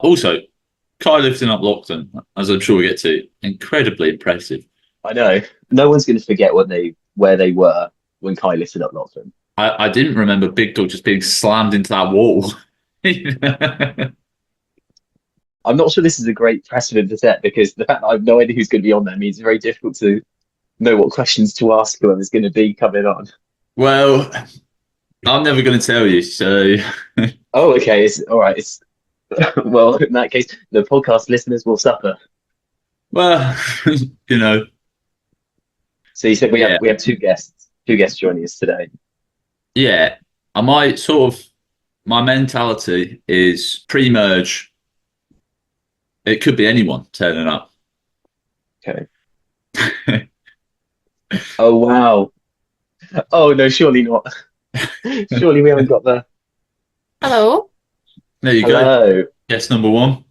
Also, Kai lifting up Lachlan, as I'm sure we get to, incredibly impressive. I know. No one's going to forget where they were when Kai lifted up Lachlan. I didn't remember Big Dog just being slammed into that wall. I'm not sure this is a great precedent to set because the fact that I have no idea who's going to be on there means it's very difficult to know what questions to ask whoever's going to be coming on. Well, I'm never going to tell you, so Oh, okay. It's all right. It's well, in that case, the podcast listeners will suffer. well, you know, So you said we have yeah, we have two guests joining us today. yeah. I might sort of my mentality is pre-merge. It could be anyone turning up. Okay. Oh wow. Oh no, surely not. Surely we haven't got the Hello. There you go. hello. Guess number one.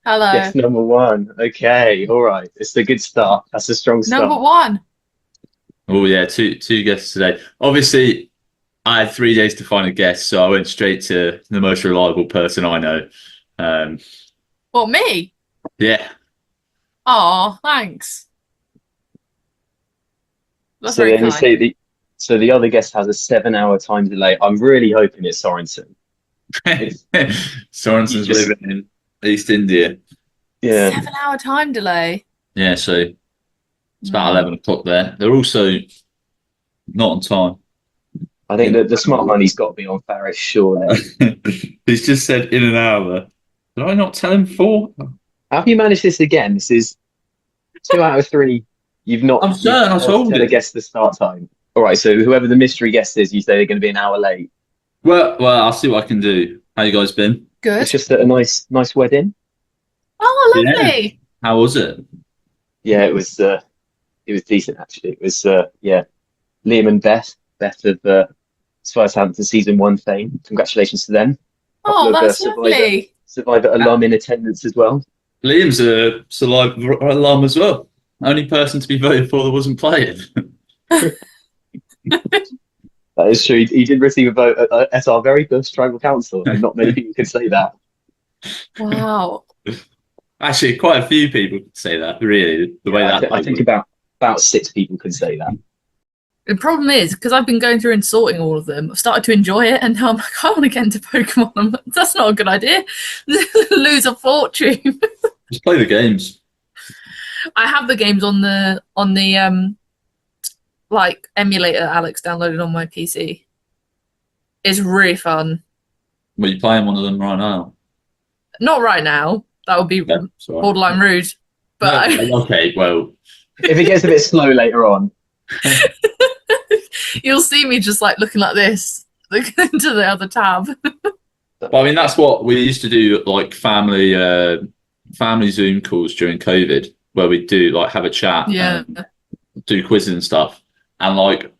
Hello. Guest number one. Okay, all right. It's a good start. That's a strong Number start. one. Oh yeah, two guests today. Obviously, I had 3 days to find a guest, so I went straight to the most reliable person I know. Um, What, me? yeah, Oh, thanks. That's So very then you kind. say the other guest has a 7 hour time delay. I'm really hoping it's Sorensen. It's you Sorensen's just living in East India. yeah. 7 hour time delay. Yeah, so it's about Hmm. 11 o'clock there. They're also not on time. I think that the smart money's got to be on Faris, surely. He's just said in an hour. Did I not tell him four? How have you managed this again? This is 2 out of 3. I'm You've certain I failed to told tell a him. guest the start time. All right, so whoever the mystery guest is, you say they're going to be an hour late. Well, I'll see what I can do. How you guys been? It's Good. just at a nice wedding. Oh, Yeah. lovely. How was it? Yeah, it was decent actually. It was yeah, Liam and Beth of Southampton season 1 fame. Congratulations to them. A couple Oh, of that's Survivor lovely. alum in attendance as well. Liam's a saliva alarm as well. Only person to be voted for that wasn't playing. That is true. He did receive a vote at our very first tribal council, and not many people can say that. Wow. Actually, quite a few people could say that, really, the way Yeah, that I vote think went. about 6 people can say that. The problem is, because I've been going through and sorting all of them, I've started to enjoy it, and now I'm like, I want to get into Pokemon. I'm like, that's not a good idea. Lose a fortune. Just play the games. I have the games on the like emulator Alex downloaded on my PC. It's really fun. Well, you playing one of them right now? Not right now. That would be Yeah, sorry. borderline rude. But No, okay, well, If it gets a bit slow later on, you'll see me just like looking like this, looking into the other tab. I mean, that's what we used to do, like family Zoom calls during COVID, where we'd do like have a chat Yeah. and do quizzes and stuff. And like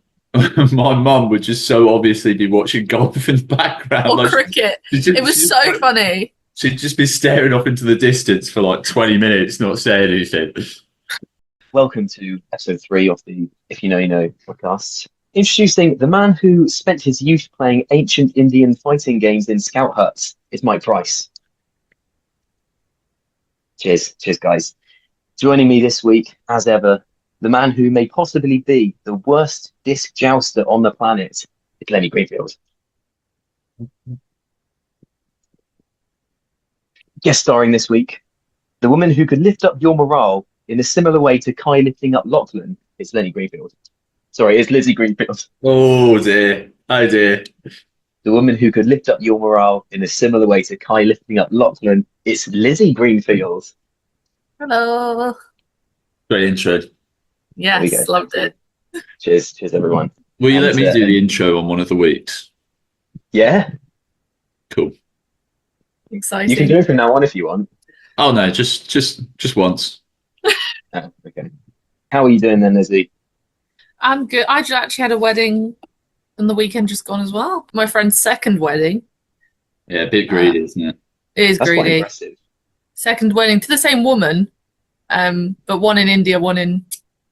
my mum would just so obviously be watching golf in the background. Or Like cricket. she'd It was so funny. she'd just be staring off into the distance for like 20 minutes, not saying anything. welcome to episode 3 of the If You Know You Know podcast. Introducing the man who spent his youth playing ancient Indian fighting games in scout huts is Mike Price. Cheers, guys. Joining me this week, as ever, the man who may possibly be the worst disc jouster on the planet is Lenny Greenfield. Guest starring this week, the woman who could lift up your morale in a similar way to Kai lifting up Lachlan is Lenny Greenfield. Sorry, it's Lizzy Greenfield. Oh dear. Oh dear. The woman who could lift up your morale in a similar way to Kai lifting up Lachlan, it's Lizzy Greenfield. Hello. Great intro. There we go. Yes, loved it. Cheers, everyone. Will you And let me do the intro on one of the weeks? yeah, Cool. you can Exciting. do it from now on if you want. Oh no, just once. Oh, okay. How are you doing then, Lizzy? I'm good. I just actually had a wedding on the weekend just gone as well. My friend's second wedding. Yeah, a bit Uh, greedy, isn't it? it is That's quite greedy. impressive. Second wedding to the same woman, but one in India, one in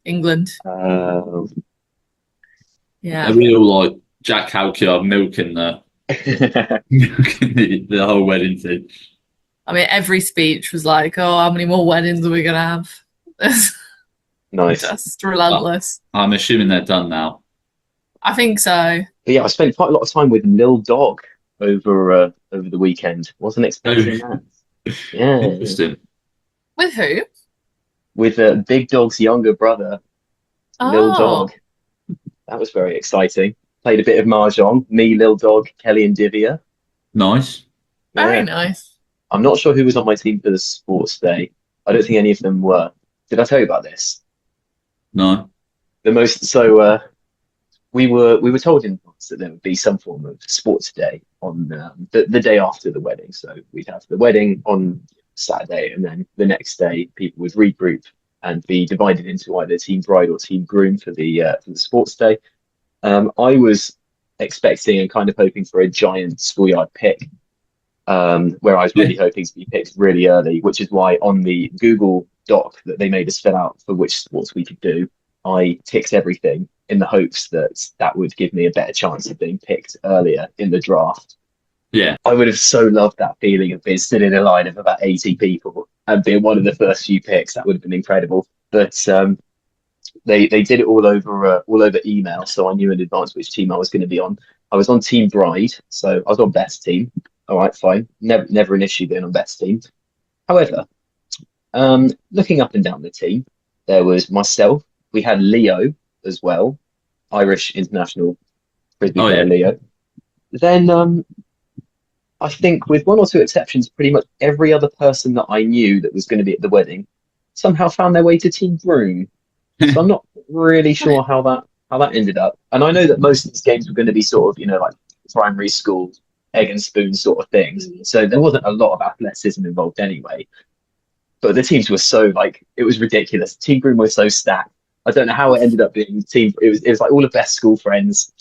England. Uh, Yeah. A real like Jack Halkyard milking the milking the whole wedding thing. I mean, every speech was like, "Oh, how many more weddings are we gonna have?" Nice. Just relentless. I'm assuming they're done now. I think so. But yeah, I spent quite a lot of time with Lil Dog over the weekend. Wasn't expecting that. Yeah, Interesting. With who? with Big Dog's younger brother, Lil Oh, Dog. That was very exciting. Played a bit of Mahjong. Me, Lil Dog, Kelly, and Divya. Nice. very Yeah. nice. I'm not sure who was on my team for the sports day. I don't think any of them were. Did I tell you about this? No. The most so we were told in advance that there would be some form of sports day on the day after the wedding. So we'd have the wedding on Saturday, and then the next day people would regroup and be divided into either team bride or team groom for the sports day. I was expecting and kind of hoping for a giant schoolyard pick, where I was really hoping to be picked really early, which is why on the Google Doc that they made us fill out for which sports we could do, I ticked everything in the hopes that that would give me a better chance of being picked earlier in the draft. Yeah. I would have so loved that feeling of being stood in a line of about 80 people and being one of the first few picks. That would have been incredible. But they did it all over email, so I knew in advance which team I was going to be on. I was on Team Bride, so I was on best team. All right, fine. Never an issue being on best team. However, looking up and down the team, there was myself. We had Leo as well, Irish international frisbee player Leo. Then I think, with one or two exceptions, pretty much every other person that I knew that was going to be at the wedding somehow found their way to Team Groom. So I'm not really sure how that ended up. And I know that most of these games were going to be sort of, like primary school egg and spoon sort of things. So there wasn't a lot of athleticism involved anyway. But the teams were so it was ridiculous. Team Groom was so stacked. I don't know how it ended up being team. It was like all of best school friends,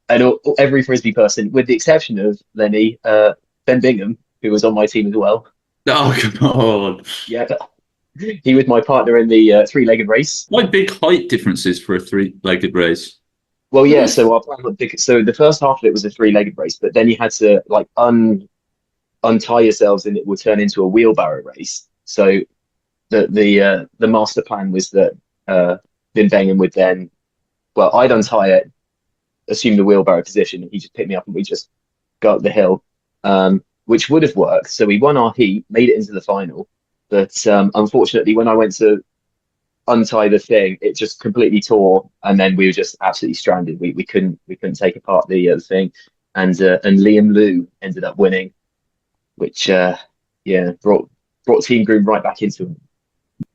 and every frisbee person, with the exception of Lenny, Ben Bingham, who was on my team as well. Oh, come on. Yeah, he was my partner in the three-legged race. Quite big height differences for a three-legged race. Well, yeah. So our plan so the first half of it was a three-legged race, but then you had to untie yourselves, and it would turn into a wheelbarrow race. So the master plan was that Vin Bingham would then, well, I'd untie it, assume the wheelbarrow position, and he just picked me up, and we just go up the hill, which would have worked. So we won our heat, made it into the final, but unfortunately, when I went to untie the thing, it just completely tore, and then we were just absolutely stranded. We couldn't take apart the thing, and Liam Liu ended up winning, which brought Team Groom right back into it.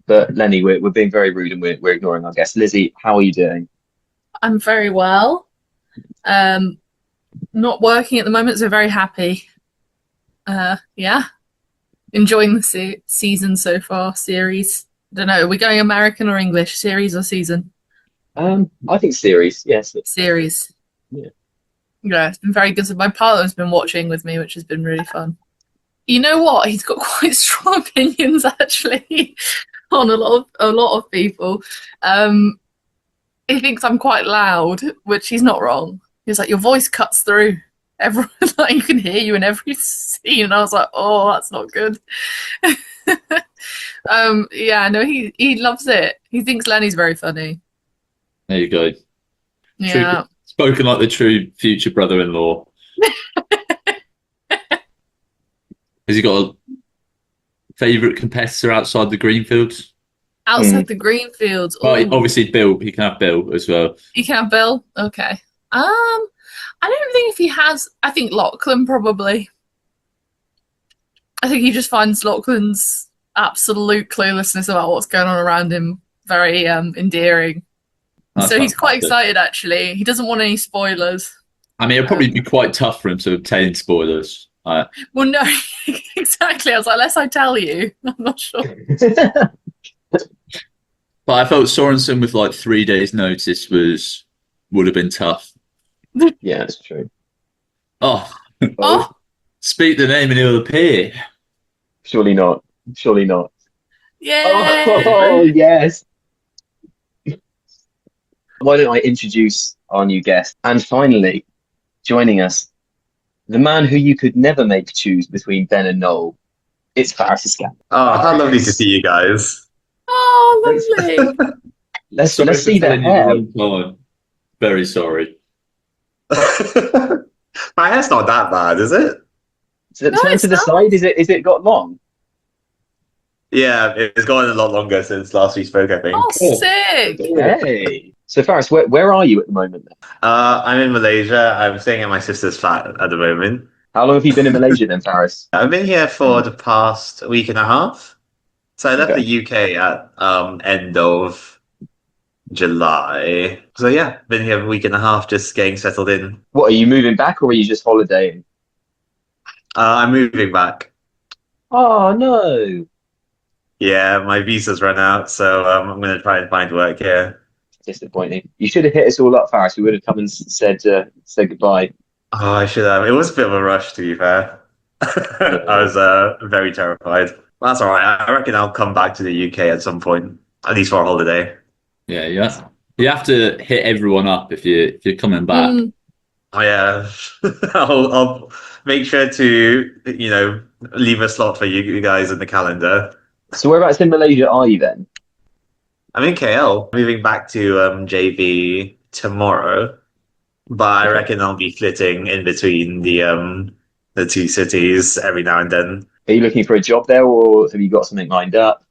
But Lenny, we're being very rude, and we're ignoring our guest. Lizzy, how are you doing? I'm very well. Not working at the moment, so very happy. Yeah, enjoying the season so far. Series. I don't know. Are we going American or English? Series or season? I think series. Yes. Series. Yeah. Yeah, it's been very good. So my partner's been watching with me, which has been really fun. You know what? He's got quite strong opinions actually on a lot of people. He thinks I'm quite loud, which he's not wrong. He's like, your voice cuts through. Everyone, like, you can hear you in every scene. And I was like, oh, that's not good. Yeah, no, he loves it. He thinks Lenny's very funny. There you go. Yeah. Spoken like the true future brother-in-law. Has he got a favourite competitor outside the Greenfields? Outside the Greenfields. Well, obviously Bill. He can have Bill as well. You can have Bill? Okay. I don't think if he has. I think Lachlan probably. I think he just finds Lachlan's absolute cluelessness about what's going on around him very endearing. That's so he's quite fantastic. excited, actually. He doesn't want any spoilers. I mean, it'd probably be quite tough for him to obtain spoilers. Well, no, exactly. I was like, unless I tell you, I'm not sure. But I felt Sorensen with like 3 days' notice would have been tough. Yeah, that's true. Oh, Oh, speak the name and he'll appear. Surely not. Surely not. yeah. Oh, yes. Why don't I introduce our new guest? And finally, joining us The man who you could never make choose between Ben and Noel. It's Faris Scam. Oh, how lovely to see you guys. Oh, lovely. Let's Sorry for see the telling you hair. the wrong time. Very sorry. My hair's not that bad, is it? So No, turn it's to the not. side. Is it got long? Yeah, it's gone a lot longer since last we spoke, I think. Oh, sick. Hey. So Faris, where are you at the moment then? I'm in Malaysia. I'm staying at my sister's flat at the moment. How long have you been in Malaysia then, Faris? I've been here for the past week and a half. So I left Okay. the UK at end of July. So yeah, been here a week and a half, just getting settled in. What, are you moving back or are you just holidaying? I'm moving back. Oh no. Yeah, my visa's run out, so I'm going to try and find work here. Disappointing. You should have hit us all up, Faris. We would have come and said goodbye. Oh, I should have. It was a bit of a rush, to be fair. I was very terrified. That's all right. I reckon I'll come back to the UK at some point, at least for a holiday. Yeah, you have to hit everyone up if you're coming back. Mm. Oh yeah, I'll make sure to leave a slot for you guys in the calendar. So whereabouts in Malaysia are you then? I'm in KL, moving back to JB tomorrow, but I reckon I'll be flitting in between the two cities every now and then. Are you looking for a job there or have you got something lined up?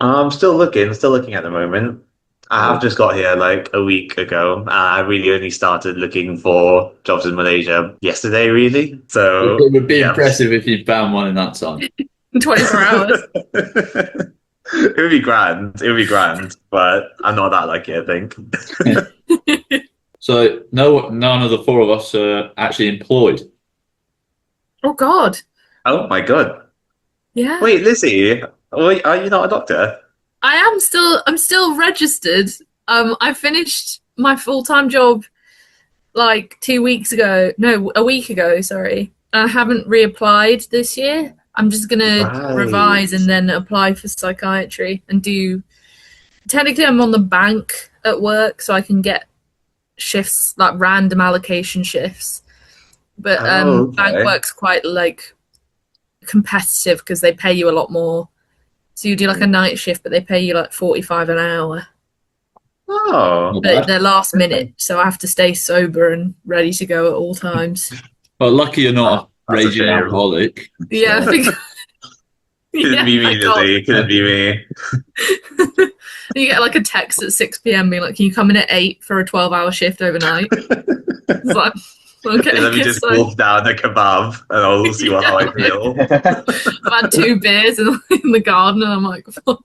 I'm still looking at the moment. I have just got here like a week ago. I really only started looking for jobs in Malaysia yesterday, really. So It would be yeah. impressive if you found one in that time. 24 hours. It would be grand. It would be grand, but I'm not that lucky, I think. So none of the four of us are actually employed. Oh, God. Oh my god! Yeah. Wait, Lizzy, wait, are you not a doctor? I'm still registered. I finished my full-time job like 2 weeks ago. No, a week ago, sorry. I haven't reapplied this year. I'm just gonna Right. revise and then apply for psychiatry and do. Technically, I'm on the bank at work, so I can get shifts, like random allocation shifts. But Oh, okay. bank work's quite like competitive because they pay you a lot more. So you do like a night shift, but they pay you like 45 an hour. Oh, But they're last minute, so I have to stay sober and ready to go at all times. Well, lucky you're not a That's a raging shame. alcoholic. Yeah, So- because couldn't be me, Lizzy. Couldn't be me. You get like a text at 6 p.m. being like, "Can you come in at 8 for a 12-hour shift overnight?" It's like, okay, Let me guess just so. wolf down a kebab, and I'll see how I feel. I've had 2 beers in the garden, and I'm like, fuck.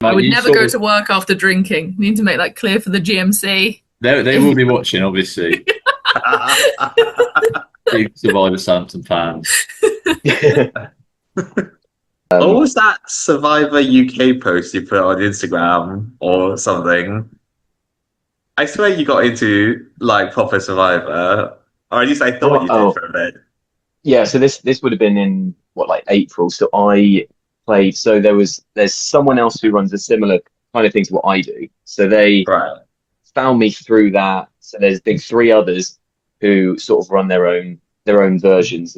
I would You never sort go of- to work after drinking. Need to make that clear for the GMC. They will be watching, obviously. Big Survivor Southampton fans. What was that Survivor UK post you put on Instagram or something? I swear you got into like proper Survivor, or at least I thought you did for a bit. Yeah, so this would have been in what, like April. So I played. So there's someone else who runs a similar kind of thing to what I do. So they Right. found me through that. So there's been 3 others who sort of run their own versions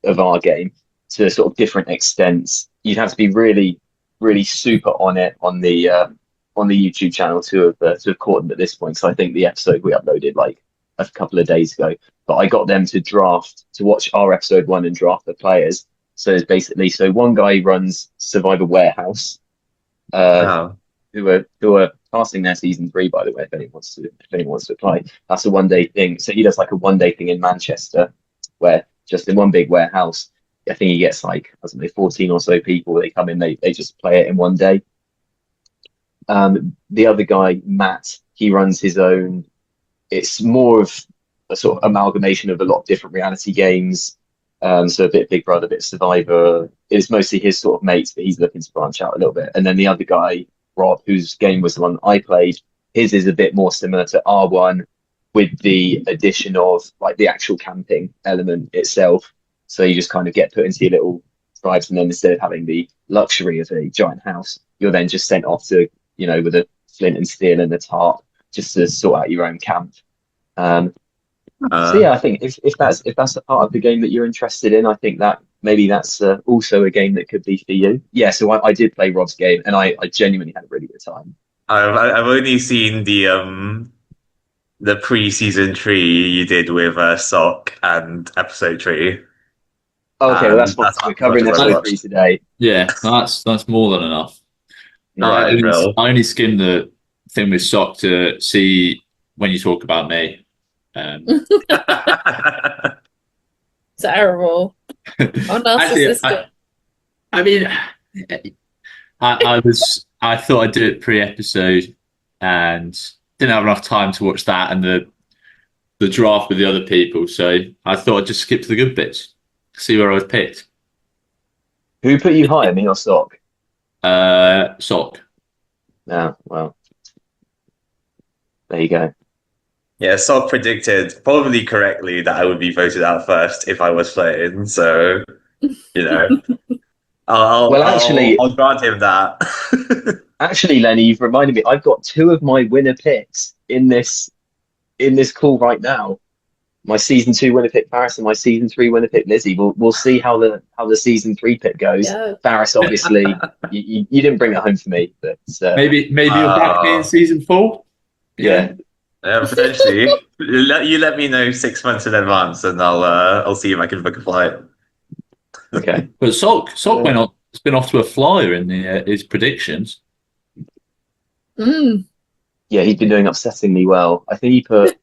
of our game to sort of different extents. You'd have to be really, really super on it on the YouTube channel to have caught them at this point. So I think the episode we uploaded like a couple of days ago, but I got them to watch our episode 1 and draft the players. So it's basically, one guy runs Survivor Warehouse, Oh. who are casting their season 3, by the way, if anyone wants to apply. That's a 1-day thing. So he does like a 1-day thing in Manchester, where just in one big warehouse, I think he gets like, I don't know, 14 or so people. They come in, they just play it in 1 day. The other guy, Matt, he runs his own. It's more of a sort of amalgamation of a lot of different reality games. So a bit Big Brother, a bit Survivor. It's mostly his sort of mates, but he's looking to branch out a little bit. And then the other guy, Rob, whose game was the one I played, his is a bit more similar to R1 with the addition of like the actual camping element itself. So you just kind of get put into your little tribes, and then instead of having the luxury of a giant house, you're then just sent off to, with a flint and steel and a tarp just to sort out your own camp. So yeah, I think if that's a part of the game that you're interested in, I think that maybe that's also a game that could be for you. Yeah, so I did play Rob's game, and I genuinely had a really good time. I've only seen the pre-season tree you did with Sock and episode 3. Okay, well that's fine. That's We're as much covering as I've episode 3 watched. today. Yeah, that's more than enough. Yeah. I only skimmed the thing with Sock to see when you talk about me. Terrible. How Actually, narcissistic. I mean, I thought I'd do it pre-episode and didn't have enough time to watch that and the draft with the other people, so I thought I'd just skip to the good bits, see where I was picked. Who put you higher, me or Sock? Sock. No, well, there you go. Yeah, Sock predicted, probably correctly, that I would be voted out first if I was playing. So, I'll grant him that. Actually, Lenny, you've reminded me. I've got 2 of my winner picks in this call right now. My season 2 winner pick Faris and my season 3 winner pick Lizzy. We'll see how the season 3 pick goes. Yeah. Faris, obviously, you didn't bring it home for me, but Maybe you'll back me in season 4. Yeah. Potentially. You let me know 6 months in advance, and I'll see if I can book a flight. Okay. But Sock went on. It's been off to a flyer in his predictions. Yeah, he's been doing upsettingly well. I think he put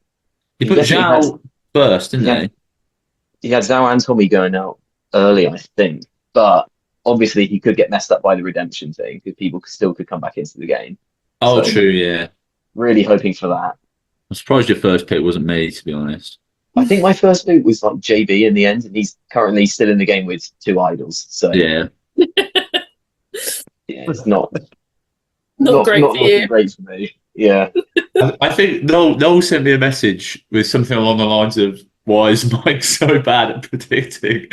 Zhao first, didn't he? He had Zhao and Tommy going out early, I think, but obviously he could get messed up by the redemption thing because people still could come back into the game. Oh, So, true, yeah. Really hoping for that. I'm surprised your first pick wasn't me, to be honest. I think my first boot was like JB in the end, and he's currently still in the game with 2 idols. So Yeah. it's not great for you. looking great for me. Yeah. I think Noel sent me a message with something along the lines of, "Why is Mike so bad at predicting?"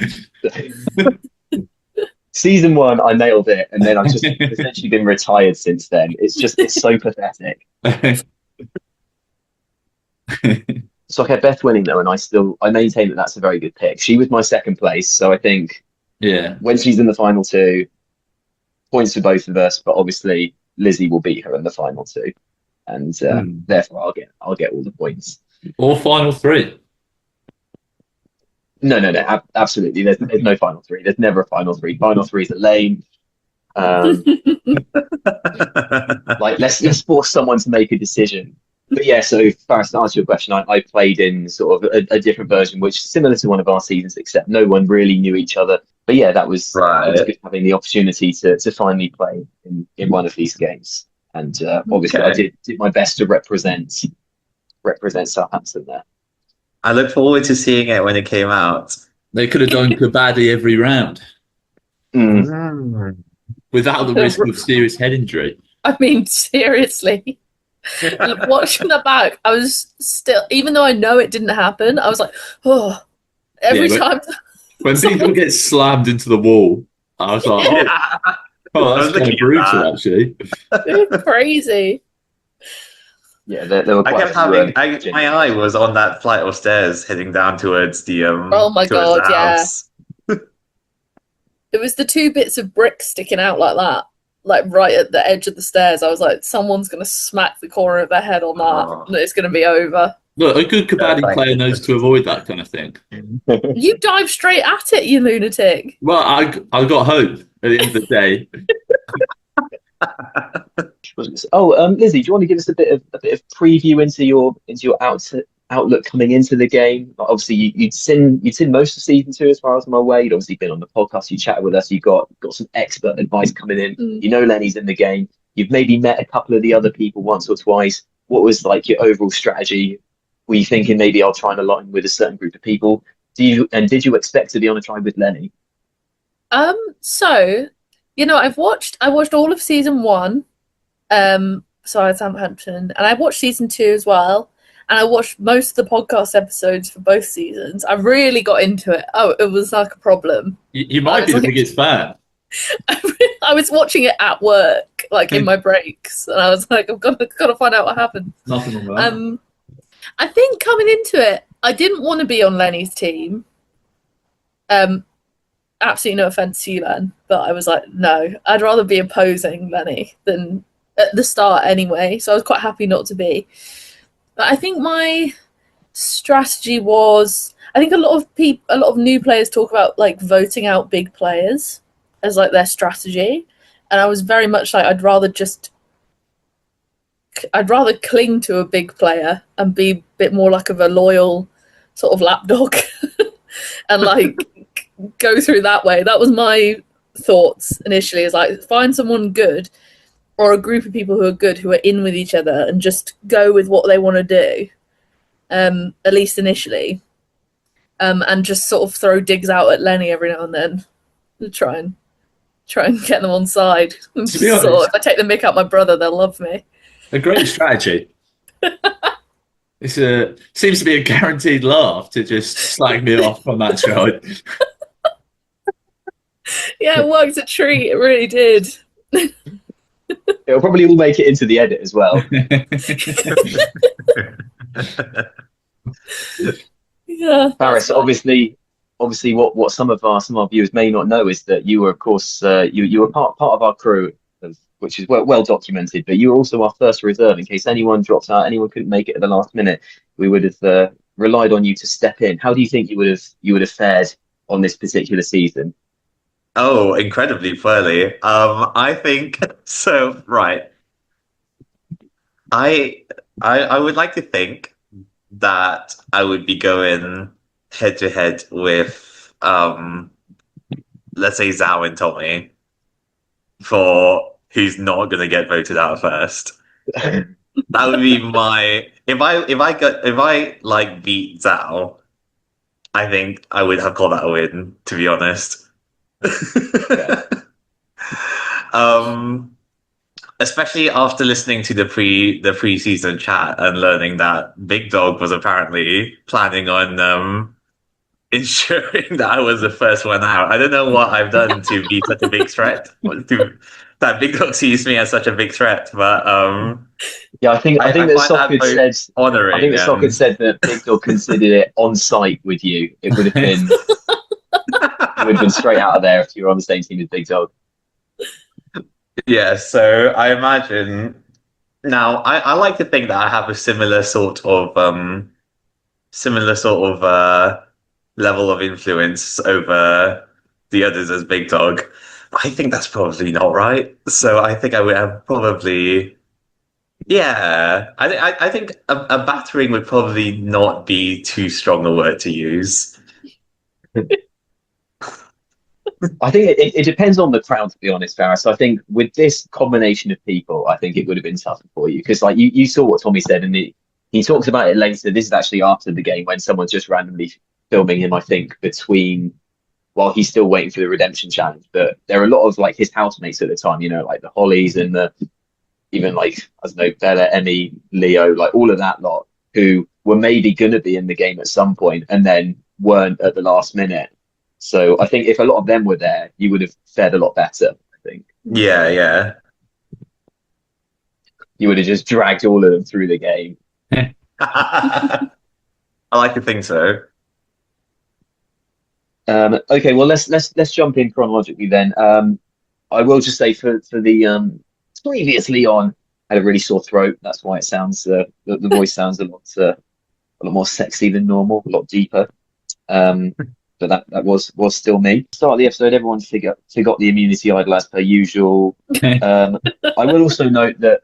Season 1, I nailed it, and then I've just essentially been retired since then. It's so pathetic. So I had Beth winning though, and I maintain that that's a very good pick. She was my second place, so I think when she's in the final 2, points for both of us, but obviously Lizzy will beat her in the final 2, and therefore I'll get all the points. Or final 3. No, absolutely. There's no final 3. There's never a final 3. Final 3s are lame. Like let's force someone to make a decision. But yeah, so Faris, to answer your question, I played in sort of a different version, which is similar to one of our seasons, except no one really knew each other. But yeah, that was good having the opportunity to finally play in one of these games. And obviously I did my best to represent Southampton there. I look forward to seeing it when it came out. They could have done Kabaddi every round without the risk of serious head injury. I mean, seriously. Watching the back, I was still, even though I know it didn't happen, I was like, oh, every time. When people get slammed into the wall, I was like, that's kind of brutal, actually. It's crazy. Yeah, there were quite my eye was on that flight of stairs heading down towards the oh my god, the house. It was the 2 bits of brick sticking out like that, like right at the edge of the stairs. I was like, someone's going to smack the corner of their head on that, and it's going to be over. Look, a good Kabaddi player knows to avoid that kind of thing. You dive straight at it, you lunatic. Well, I got home at the end of the day. Lizzy, do you want to give us a bit of preview into your outlook coming into the game? Obviously, you'd seen most of season 2 as far as I'm aware. You'd obviously been on the podcast, you chatted with us, you got some expert advice coming in. You know Lenny's in the game. You've maybe met a couple of the other people once or twice. What was like your overall strategy? Were you thinking maybe I'll try and align with a certain group of people? Did you expect to be on a tribe with Lenny? So, I watched all of season 1, Southampton, and I watched season 2 as well. And I watched most of the podcast episodes for both seasons. I really got into it. Oh, it was like a problem. You might be the biggest fan. I was watching it at work, like in my breaks, and I was like, I've got to find out what happened. Nothing wrong with that. I think coming into it, I didn't want to be on Lenny's team. Absolutely no offense to you, Len, but I was like, no, I'd rather be opposing Lenny than at the start anyway. So I was quite happy not to be. But I think my strategy was, I think a lot of new players talk about like voting out big players as like their strategy, and I was very much like, I'd rather cling to a big player and be a bit more like of a loyal sort of lapdog and like go through that way. That was my thoughts initially, is like find someone good or a group of people who are good, who are in with each other, and just go with what they want to do, at least initially, and just sort of throw digs out at Lenny every now and then to try and get them on side. To be honest, if I take the mick out my brother, they'll love me. a great strategy. Seems to be a guaranteed laugh to just slag me off on that side. Yeah, it worked a treat. It really did. It'll probably all make it into the edit as well. Yeah, Faris, obviously, what some of our viewers may not know is that you were, of course, you were part of our crew, which is well documented. But you were also our first reserve in case anyone dropped out, anyone couldn't make it at the last minute. We would have relied on you to step in. How do you think you would have fared on this particular season? Oh, incredibly poorly. I think so. Right. I would like to think that I would be going head to head with let's say Zhao and Tommy for who's not gonna get voted out first. That would be my if I like beat Zhao, I think I would have called that a win, to be honest. Especially after listening to the pre-season chat and learning that Big Dog was apparently planning on ensuring that I was the first one out. I don't know what I've done to be such a big threat. That Big Dog sees me as such a big threat, but yeah, I think that Sock had said. Honoring, I think that Sock had said that Big Dog considered it on site with you. It would have been. It would have been straight out of there if you were on the same team as Big Dog. Yeah, so I imagine now I like to think that I have a similar sort of level of influence over the others as Big Dog. I think that's probably not right. So I think I would have probably, yeah. I think a battering would probably not be too strong a word to use. I think it depends on the crowd, to be honest, Faris. I think with this combination of people, I think it would have been tougher for you because, like, you saw what Tommy said, and he talks about it later. This is actually after the game when someone's just randomly filming him, I think, while he's still waiting for the redemption challenge. But there are a lot of like his housemates at the time, you know, like the Hollies and even like, I don't know, Bella, Emmy, Leo, like all of that lot who were maybe going to be in the game at some point and then weren't at the last minute. So I think if a lot of them were there, you would have fared a lot better, I think. Yeah. You would have just dragged all of them through the game. I like to think so. Okay, well let's jump in chronologically then. I will just say for the previously on, I had a really sore throat. That's why it sounds the voice sounds a lot more sexy than normal, a lot deeper. But that was still me. Start of the episode, everyone forgot the immunity idol as per usual. I will also note that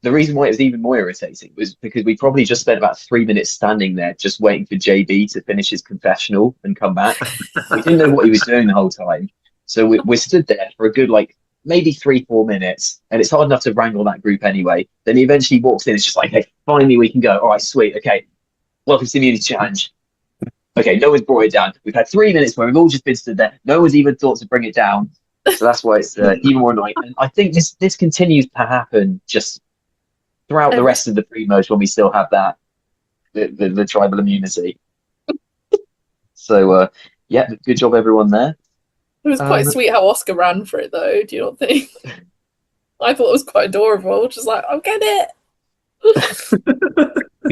the reason why it was even more irritating was because we probably just spent about 3 minutes standing there just waiting for JB to finish his confessional and come back. We didn't know what he was doing the whole time. So we stood there for a good, like, maybe 3-4 minutes, and it's hard enough to wrangle that group anyway. Then he eventually walks in, it's just like, hey, finally we can go. All right, sweet, okay. Welcome to the immunity challenge. Okay, no one's brought it down. We've had 3 minutes where we've all just been stood there. No one's even thought to bring it down. So that's why it's even more annoying. And I think this continues to happen just throughout the rest of the pre-merge when we still have that, the tribal immunity. So, yeah, good job everyone there. It was quite sweet how Oscar ran for it, though. Do you not think? I thought it was quite adorable. Just like, I'll get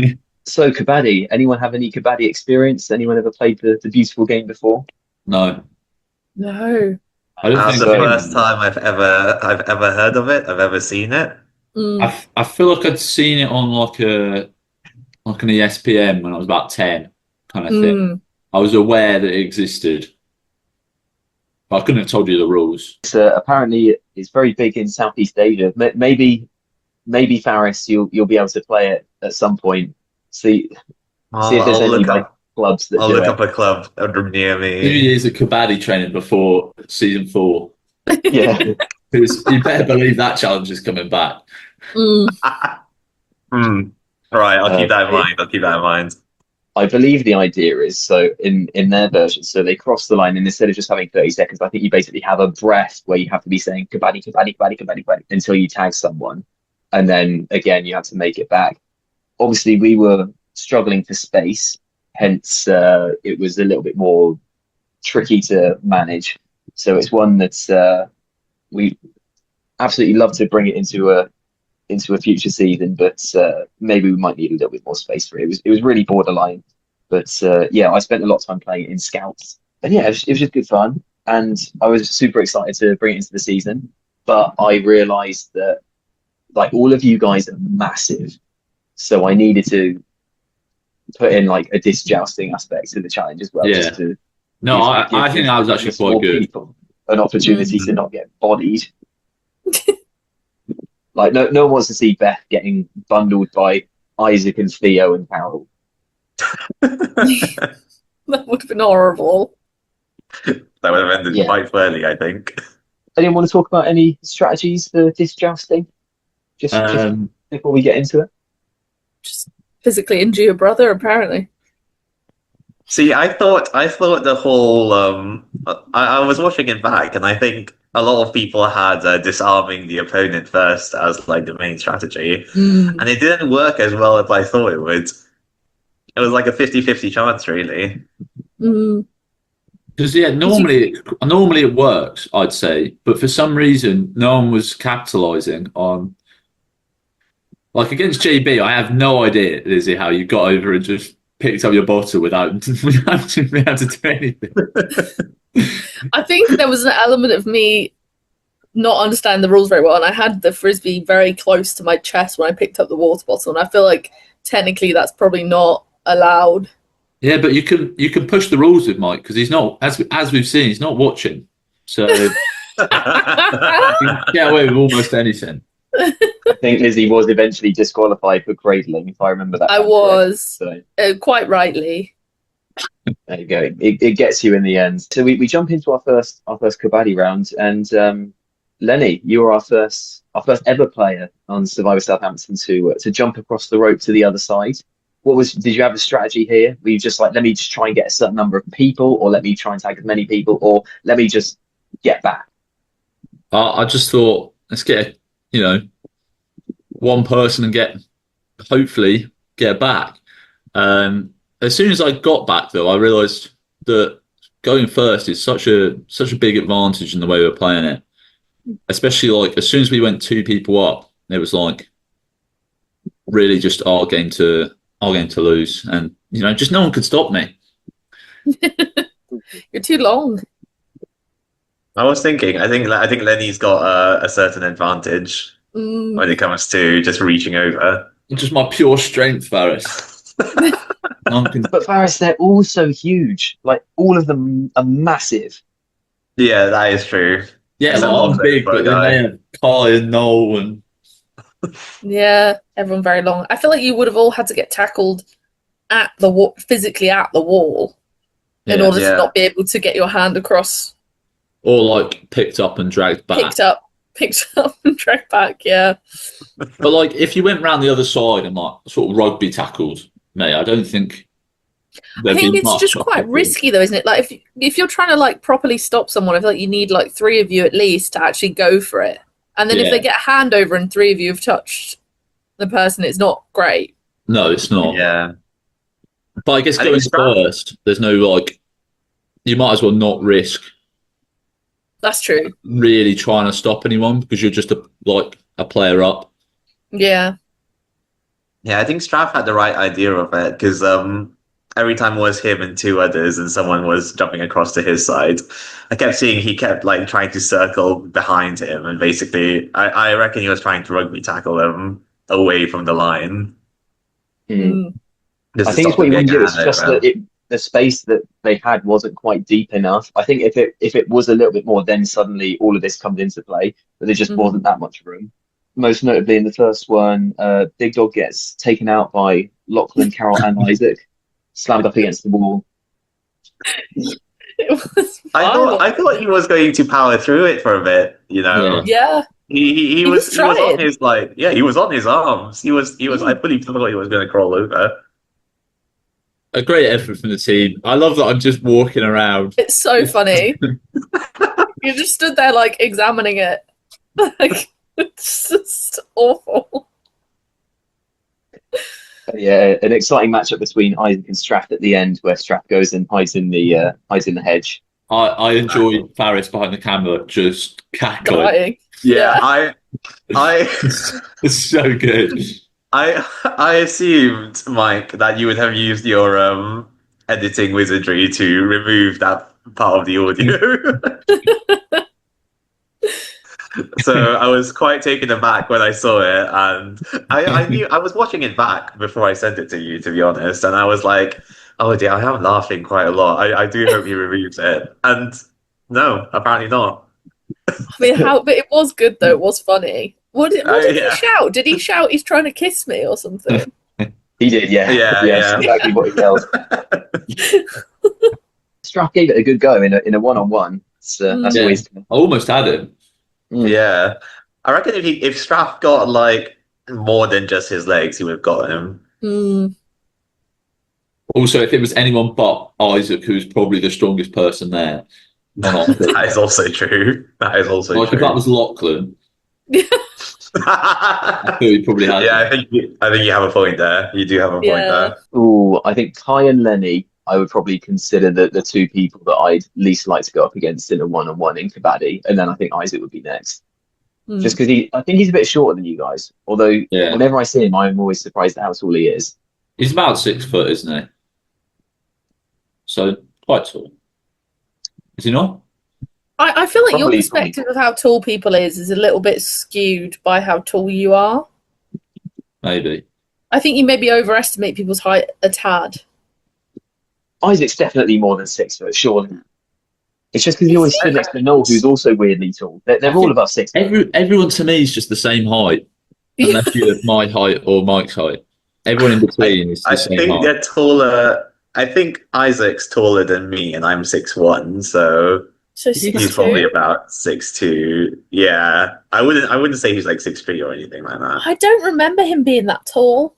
it. So kabaddi. Anyone have any kabaddi experience? Anyone ever played the beautiful game before? No, No. I don't That's think the So first time I've ever heard of it. I've ever seen it. Mm. I feel like I'd seen it on like an ESPN when I was about 10, kind of thing. Mm. I was aware that it existed, but I couldn't have told you the rules. apparently it's very big in Southeast Asia. Maybe Faris, you'll be able to play it at some point. See I'll, if there's I'll any look like up. clubs that I'll do look it. up a club near 2 me. years of kabaddi training before season 4, Yeah. because you better believe that challenge is coming back. Mm. Hmm. Right, I'll keep that in It, mind. I'll keep that in mind. I believe the idea is so in their version, so they cross the line and instead of just having 30 seconds, I think you basically have a breath where you have to be saying kabaddi, kabaddi, kabaddi, kabaddi, kabaddi until you tag someone. And then again, you have to make it back. Obviously, we were struggling for space, hence it was a little bit more tricky to manage. So it's one that we absolutely love to bring it into a future season, but maybe we might need a little bit more space for it. It was really borderline, but yeah, I spent a lot of time playing it in scouts, and yeah, it was just good fun, and I was super excited to bring it into the season. But I realised that like all of you guys are massive, so I needed to put in like a disc jousting aspect to the challenge as well, just Yeah. to No, give I think that was the actually quite small good. people an opportunity Mm. to not get bodied. Like no one wants to see Beth getting bundled by Isaac and Theo and Carol. That That would have been horrible. would have ended Yeah. quite fairly, I think. Anyone want to talk about any strategies for disc jousting? Just before we get into it. Just physically injure your brother, apparently. See, I thought the whole I was watching it back, and I think a lot of people had disarming the opponent first as like the main strategy, Mm. and it didn't work as well as I thought it would. It was like a 50-50 chance, really. Mm. Because yeah, normally it works, I'd say, but for some reason, no one was capitalising on. Like against JB, I have no idea, Lizzie, how you got over and just picked up your bottle without being able to do anything. I think there was an element of me not understanding the rules very well, and I had the frisbee very close to my chest when I picked up the water bottle, and I feel like technically that's probably not allowed. Yeah, but you can push the rules with Mike because he's not, as we've seen, he's not watching, so you can get away with almost anything. I think Lizzie was eventually disqualified for cradling, if I remember that. I was, correct. quite rightly. So there you go. It gets you in the end. So we jump into our first kabaddi round, and Lenny, you were our first ever player on Survivor Southampton to jump across the rope to the other side. Did you have a strategy here? Were you just like, let me just try and get a certain number of people, or let me try and tag as many people, or let me just get back? I just thought, let's get one person and hopefully get back. As soon as I got back, though, I realised that going first is such a big advantage in the way we're playing it. Especially like as soon as we went 2 people up, it was like really just our game to lose, and just no one could stop me. You're too long. I was thinking, I think Lenny's got a certain advantage Mm. when it comes to just reaching over. Just my pure strength, Faris. But Faris, they're all so huge. Like all of them are massive. Yeah, that is true. Yeah, It's a like, lot I'm of big, for a but then guy. they have Kai and Noel and Yeah, everyone very long. I feel like you would have all had to get tackled at the physically at the wall in order Yeah. to not be able to get your hand across. or like picked up and dragged back. Picked up and dragged back. Yeah. But like if you went round the other side and like sort of rugby tackled me, I don't think I think be it's much just up quite there. risky though, isn't it? Like if you're trying to like properly stop someone, I feel like you need like 3 of you at least to actually go for it. And then if Yeah. they get a hand over and 3 of you have touched the person, it's not great. No, it's not. Yeah. But I guess I think going it's strong. first, there's no like. You might as well not risk That's true. really trying to stop anyone because you're just a player up. Yeah. Yeah, I think Straff had the right idea of it because every time it was him and two others, and someone was jumping across to his side, I kept seeing he kept like trying to circle behind him, and basically, I reckon he was trying to rugby tackle him away from the line Mm. just I to think it's stop what him you want getting to a do. It's just that handover. the space that they had wasn't quite deep enough. I think if it was a little bit more, then suddenly all of this comes into play. But there just Mhm. wasn't that much room. Most notably in the first one, Big Dog gets taken out by Lachlan, Carroll, and Isaac, slammed up against the wall. It was violent. I thought he was going to power through it for a bit, you Yeah. know. Yeah, he was He was on trying. his like yeah, he was on his arms. He was I Mm. fully thought he was going to crawl over. A great effort from the team. I love that I'm just walking around. It's so funny. You just stood there like examining it. Like it's just awful. Yeah, an exciting matchup between Isaac and Strath at the end, where Strath goes and hides in the hedge. I enjoy Faris behind the camera just cackling. Dying. Yeah, Yeah. I It's so good. I assumed, Mike, that you would have used your editing wizardry to remove that part of the audio. So I was quite taken aback when I saw it, and I knew I was watching it back before I sent it to you, to be honest, and I was like, "Oh dear, I am laughing quite a lot. I do hope he removes it." And no, apparently not. I mean, but it was good though. It was funny. What did he Yeah, shout? Did he shout he's trying to kiss me or something? He did, yeah, yeah, yeah, that's yeah. exactly what he yelled. Strath gave it a good go in a one-on-one. That's Yeah. always I almost had him. Yeah. I reckon if Straff got like more than just his legs, he would have got him. Mm. Also, if it was anyone but Isaac, who's probably the strongest person there on our team. That is also true. That is also Like, if that true. was Lachlan, I thought he probably had Yeah, him. I think you have a point there. You do have a point Yeah. there. Ooh, I think Kai and Lenny, I would probably consider the two people that I'd least like to go up against in a one-on-one in Kabaddi, and then I think Isaac would be next. Mm. Just because I think he's a bit shorter than you guys. Although Yeah. whenever I see him, I'm always surprised at how tall he is. He's about 6 foot, isn't he? So quite tall. Is he not? I feel like your Probably- perspective of how tall people is a little bit skewed by how tall you are. Maybe. I think you maybe overestimate people's height a tad. Isaac's definitely more than 6 foot, surely. It's just because he always stood next to Noel, who's also weirdly tall. They're all above 6 foot. Everyone to me is just the same height, unless you're my height or Mike's height. Everyone in between is the I same think height. they're taller. I think Isaac's taller than me, and I'm 6'1", so So he's probably 6'2". about 6'2". Yeah, I wouldn't say he's like 6'3" or anything like that. I don't remember him being that tall.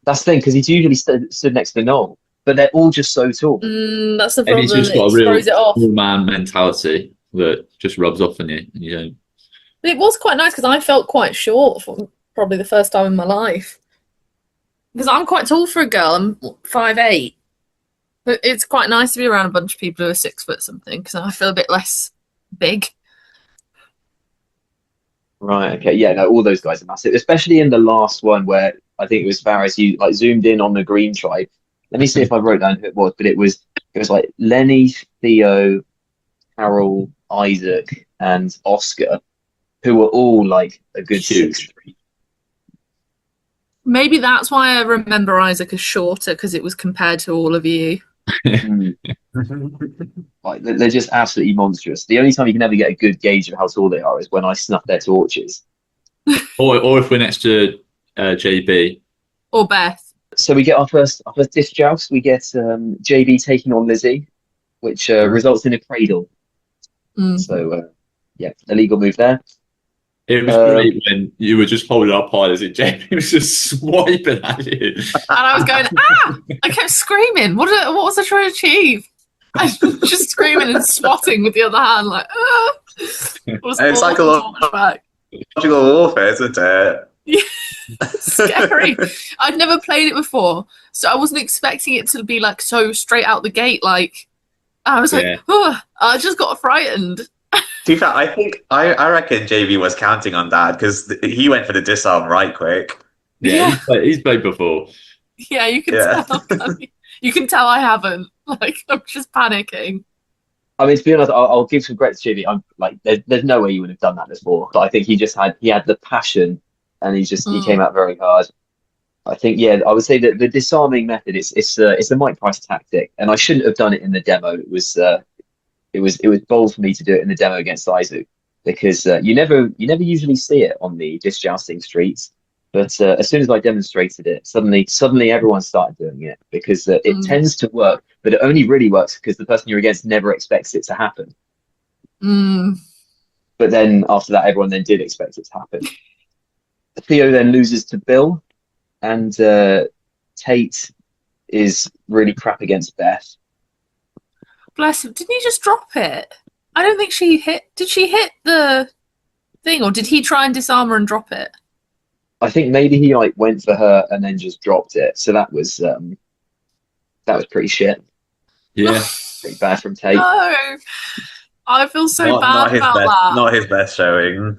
That's the thing, because he's usually stood next to Noel. But they're all just so tall. That's the Maybe problem. he's just got a It real throws it off. small man mentality that just rubs off on you, and you don't. But it was quite nice because I felt quite short for probably the first time in my life. Because I'm quite tall for a girl. I'm 5'8". But it's quite nice to be around a bunch of people who are 6 foot something because I feel a bit less big. Right, okay. Yeah, no, all those guys are massive. Especially in the last one where I think it was Faris, you like zoomed in on the green tribe. Let me see if I wrote down who it was, but it was like Lenny, Theo, Carol, Isaac, and Oscar, who were all like a good Huge. 6'3". Maybe that's why I remember Isaac as shorter because it was compared to all of you. Mm. Like they're just absolutely monstrous. The only time you can ever get a good gauge of how tall they are is when I snuff their torches. Or if we're next to JB. Or Beth. So we get our first disc joust. We get JB taking on Lizzy, which results in a cradle. Mm. So yeah, illegal move there. It was great when you were just holding up high as it. JB was just swiping at you. And I was going, ah! I kept screaming. What was I trying to achieve? I was just screaming and swatting with the other hand, like, ah! It was It's like a awful lot- to watch back. Logical warfare, isn't it? Scary. I'd never played it before, so I wasn't expecting it to be like so straight out the gate. Like, I was like, Yeah. oh, I just got frightened. To be fair, I reckon JB was counting on that because he went for the disarm right quick. Yeah, he's played before. Yeah, you can Yeah. tell. can't you? You can tell I haven't. Like, I'm just panicking. I mean, to be honest, I'll give some credit to Jimmy. I'm like, there's no way you would have done that before. But I think he had the passion, and he came out very hard. I think, yeah, I would say that the disarming method it's a Mike Price tactic, and I shouldn't have done it in the demo. It was bold for me to do it in the demo against Isaac because you never usually see it on the disc jousting streets. But as soon as I demonstrated it, suddenly everyone started doing it because it tends to work, but it only really works because the person you're against never expects it to happen. Mm. But then after that, everyone then did expect it to happen. Theo then loses to Bill, and Tate is really crap against Beth. Bless him. Didn't he just drop it? I don't think she hit. Did she hit the thing, or did he try and disarm her and drop it? I think maybe he like went for her and then just dropped it. So that was pretty shit. Yeah. Pretty bad from Tate. No, I feel so Not bad his about best. that. Not his best showing.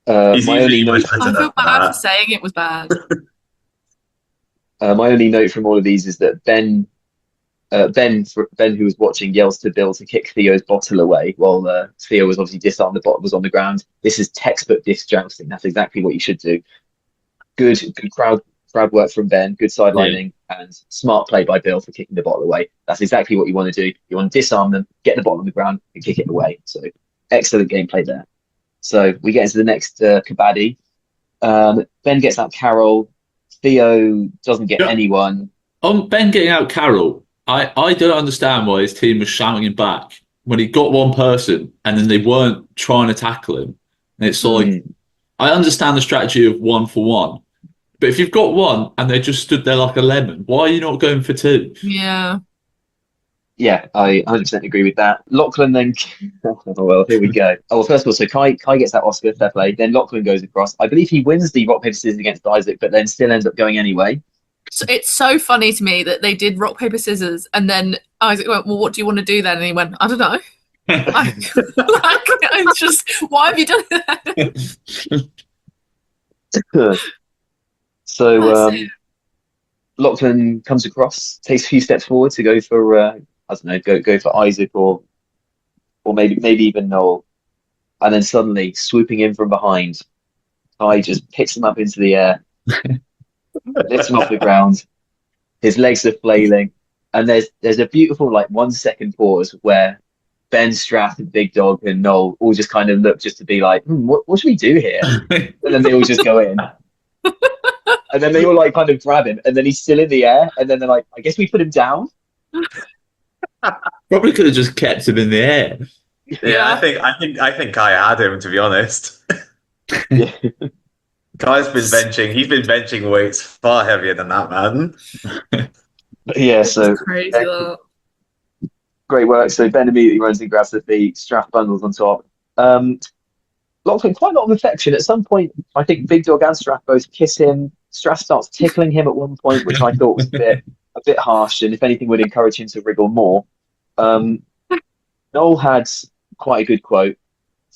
He's My only usually note, much better I than feel bad for that. saying it was bad. my only note from all of these is that Ben, who was watching, yells to Bill to kick Theo's bottle away while Theo was obviously disarmed. The bottle was on the ground. This is textbook disc jousting. That's exactly what you should do. Good crowd work from Ben. Good sidelining and smart play by Bill for kicking the bottle away. That's exactly what you want to do. You want to disarm them, get the bottle on the ground, and kick it away. So excellent gameplay there. So we get into the next kabaddi. Ben gets out Carol. Theo doesn't get anyone. On Ben getting out Carol, I don't understand why his team was shouting him back when he got one person and then they weren't trying to tackle him. And it's like, I understand the strategy of 1-for-1, but if you've got one and they just stood there like a lemon, why are you not going for two? Yeah. Yeah, I 100% agree with that. Lachlan then, oh well, here we go. Oh, well, first of all, so Kai gets that Oscar, fair play. Then Lachlan goes across. I believe he wins the rock paper scissors against Isaac, but then still ends up going anyway. So it's so funny to me that they did rock paper scissors, and then Isaac went, "Well, what do you want to do then?" And he went, "I don't know." It's just, why have you done that? So Lachlan comes across, takes a few steps forward to go for I don't know, go for Isaac or maybe even Noel, and then suddenly swooping in from behind, Kai just picks him up into the air, lifts him off the ground. His legs are flailing, and there's a beautiful like 1 second pause where Ben, Strath, and Big Dog and Noel all just kind of look just to be like, what should we do here? And then they all just go in. And then they all like kind of grab him, and then he's still in the air, and then they're like, I guess we put him down. Probably could have just kept him in the air. Yeah, I think Kai had him, to be honest. Yeah. Kai's been benching. He's been benching weights far heavier than that, man. Yeah, so It's crazy that. great work. So Ben immediately runs and grabs the feet, Strath bundles on top. Lachlan, quite a lot of affection. At some point, I think Big Dog and Strath both kiss him. Strath starts tickling him at one point, which I thought was a bit harsh, and if anything would encourage him to wriggle more. Noel had quite a good quote.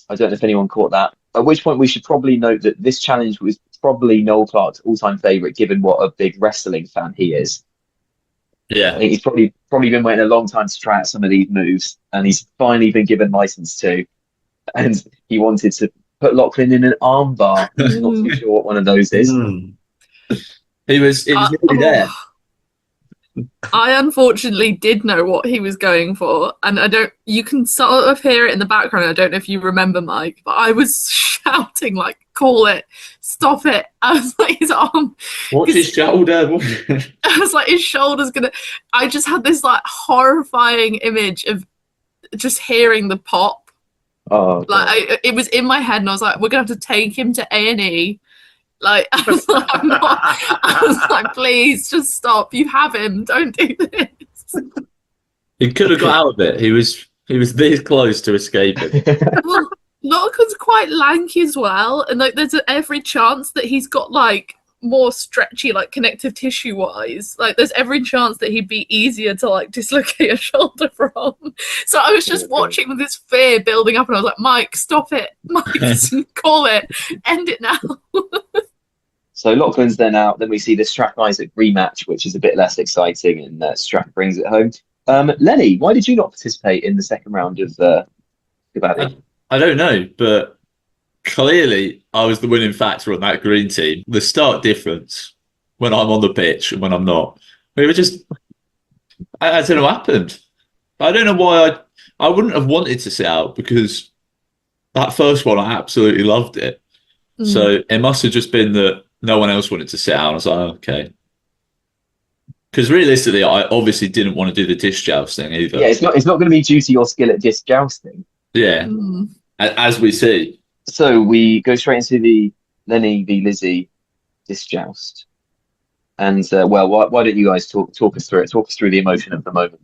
I don't know if anyone caught that. At which point we should probably note that this challenge was probably Noel Clark's all-time favourite, given what a big wrestling fan he is. I Yeah. think he's probably been waiting a long time to try out some of these moves, and he's finally been given license to. And he wanted to put Lachlan in an arm bar. I'm not too sure what one of those is. He was nearly there. I unfortunately did know what he was going for, and you can sort of hear it in the background. I don't know if you remember, Mike, but I was shouting like, "Call it, stop it." I was like, his arm, Watch his shoulder. I was like, his shoulder's gonna, I just had this like horrifying image of just hearing the pop. Oh, Like it was in my head, and I was like, we're gonna have to take him to A&E. Like, I was like, I was like, please just stop. You have him. Don't do this. He could have got out of it. He was this close to escaping. Well, Lachlan's quite lanky as well, and like there's every chance that he's got like more stretchy, like connective tissue wise. Like there's every chance that he'd be easier to like dislocate a shoulder from. So I was just watching with this fear building up, and I was like, Mike, stop it. Mike, call it. End it now. So Lachlan's then out. Then we see the Strack Isaac rematch, which is a bit less exciting, and Strack brings it home. Lenny, why did you not participate in the second round of Kibali? I don't know, but clearly I was the winning factor on that green team. The stark difference when I'm on the pitch and when I'm not. We were just, I don't know what happened. I don't know why I wouldn't have wanted to sit out because that first one, I absolutely loved it. So it must have just been that no one else wanted to sit out. I was like, oh, okay. Because realistically, I obviously didn't want to do the disc jousting either. Yeah, it's not going to be due to your skill at disc jousting. Yeah, as we see. So we go straight into the Lenny v Lizzy disc joust. And well, why don't you guys talk us through it? Talk us through the emotion of the moment.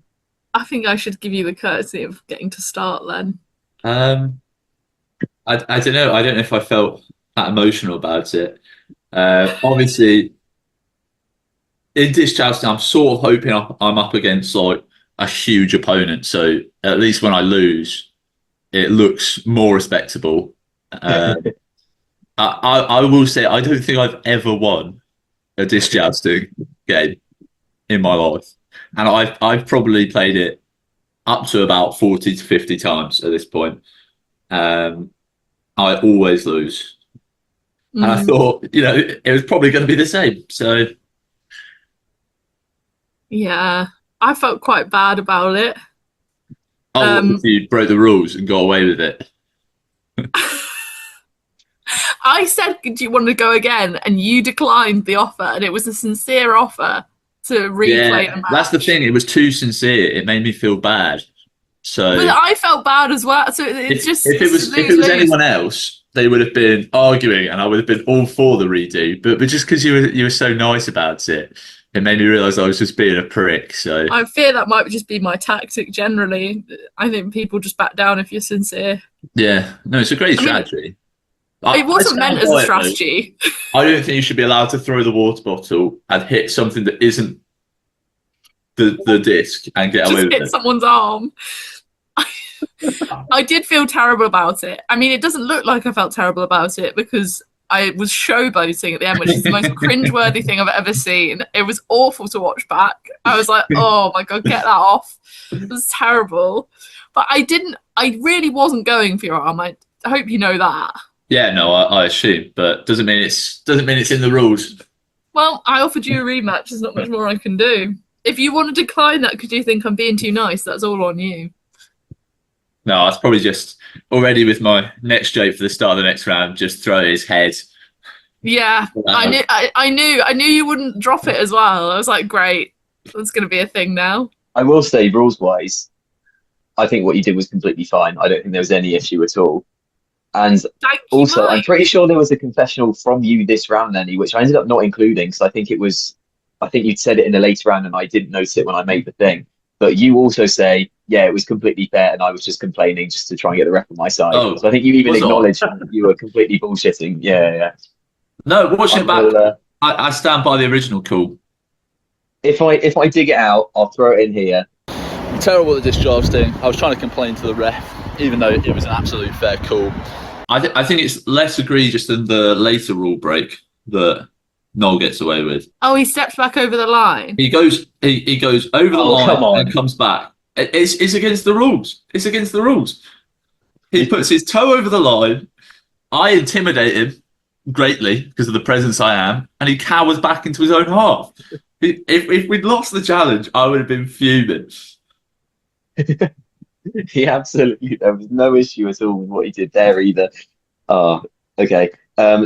I think I should give you the courtesy of getting to start then. I don't know. I don't know if I felt that emotional about it. Obviously, in disc jousting, I'm sort of hoping I'm up against like a huge opponent. So at least when I lose, it looks more respectable. I will say I don't think I've ever won a disc jousting game in my life, and I've probably played it up to about 40 to 50 times at this point. I always lose, and I thought it was probably going to be the same. So yeah, I felt quite bad about it. if you broke the rules and got away with it. I said, do you want to go again? And you declined the offer, and it was a sincere offer to replay the match. That's the thing. It was too sincere. It made me feel bad. So but I felt bad as well. So it's if it was anyone else, they would have been arguing, and I would have been all for the redo. But just because you were so nice about it, it made me realise I was just being a prick. So I fear that might just be my tactic generally. I think people just back down if you're sincere. Yeah, no, it's a great strategy. It wasn't meant as a strategy. I don't think you should be allowed to throw the water bottle and hit something that isn't the disc and get away with it. Just hit someone's arm. I did feel terrible about it. I mean, it doesn't look like I felt terrible about it because I was showboating at the end, which is the most cringeworthy thing I've ever seen. It was awful to watch back. I was like, oh my God, get that off. It was terrible. But I really wasn't going for your arm. I hope you know that. Yeah, no, I assume, but doesn't mean it's in the rules. Well, I offered you a rematch. There's not much more I can do. If you want to decline that because you think I'm being too nice, that's all on you. No, I was probably just already with my next joke for the start of the next round, just throw his head. Yeah, I knew you wouldn't drop it as well. I was like, great, that's going to be a thing now. I will say, rules-wise, I think what you did was completely fine. I don't think there was any issue at all. And also, I'm pretty sure there was a confessional from you this round, Lenny, which I ended up not including because I think you'd said it in a later round and I didn't notice it when I made the thing. But you also say, yeah, it was completely fair and I was just complaining just to try and get the ref on my side. So I think you even acknowledged you were completely bullshitting. Yeah. No, watching it back, I stand by the original call. If I dig it out, I'll throw it in here. Terrible at disc jousting. I was trying to complain to the ref, even though it was an absolute fair call. I think it's less egregious than the later rule break that Noel gets away with. Oh, he steps back over the line. He goes over the line and comes back. It's against the rules. It's against the rules. He puts his toe over the line. I intimidate him greatly because of the presence I am, and he cowers back into his own half. If we'd lost the challenge, I would have been fuming. He absolutely, there was no issue at all with what he did there either. Okay.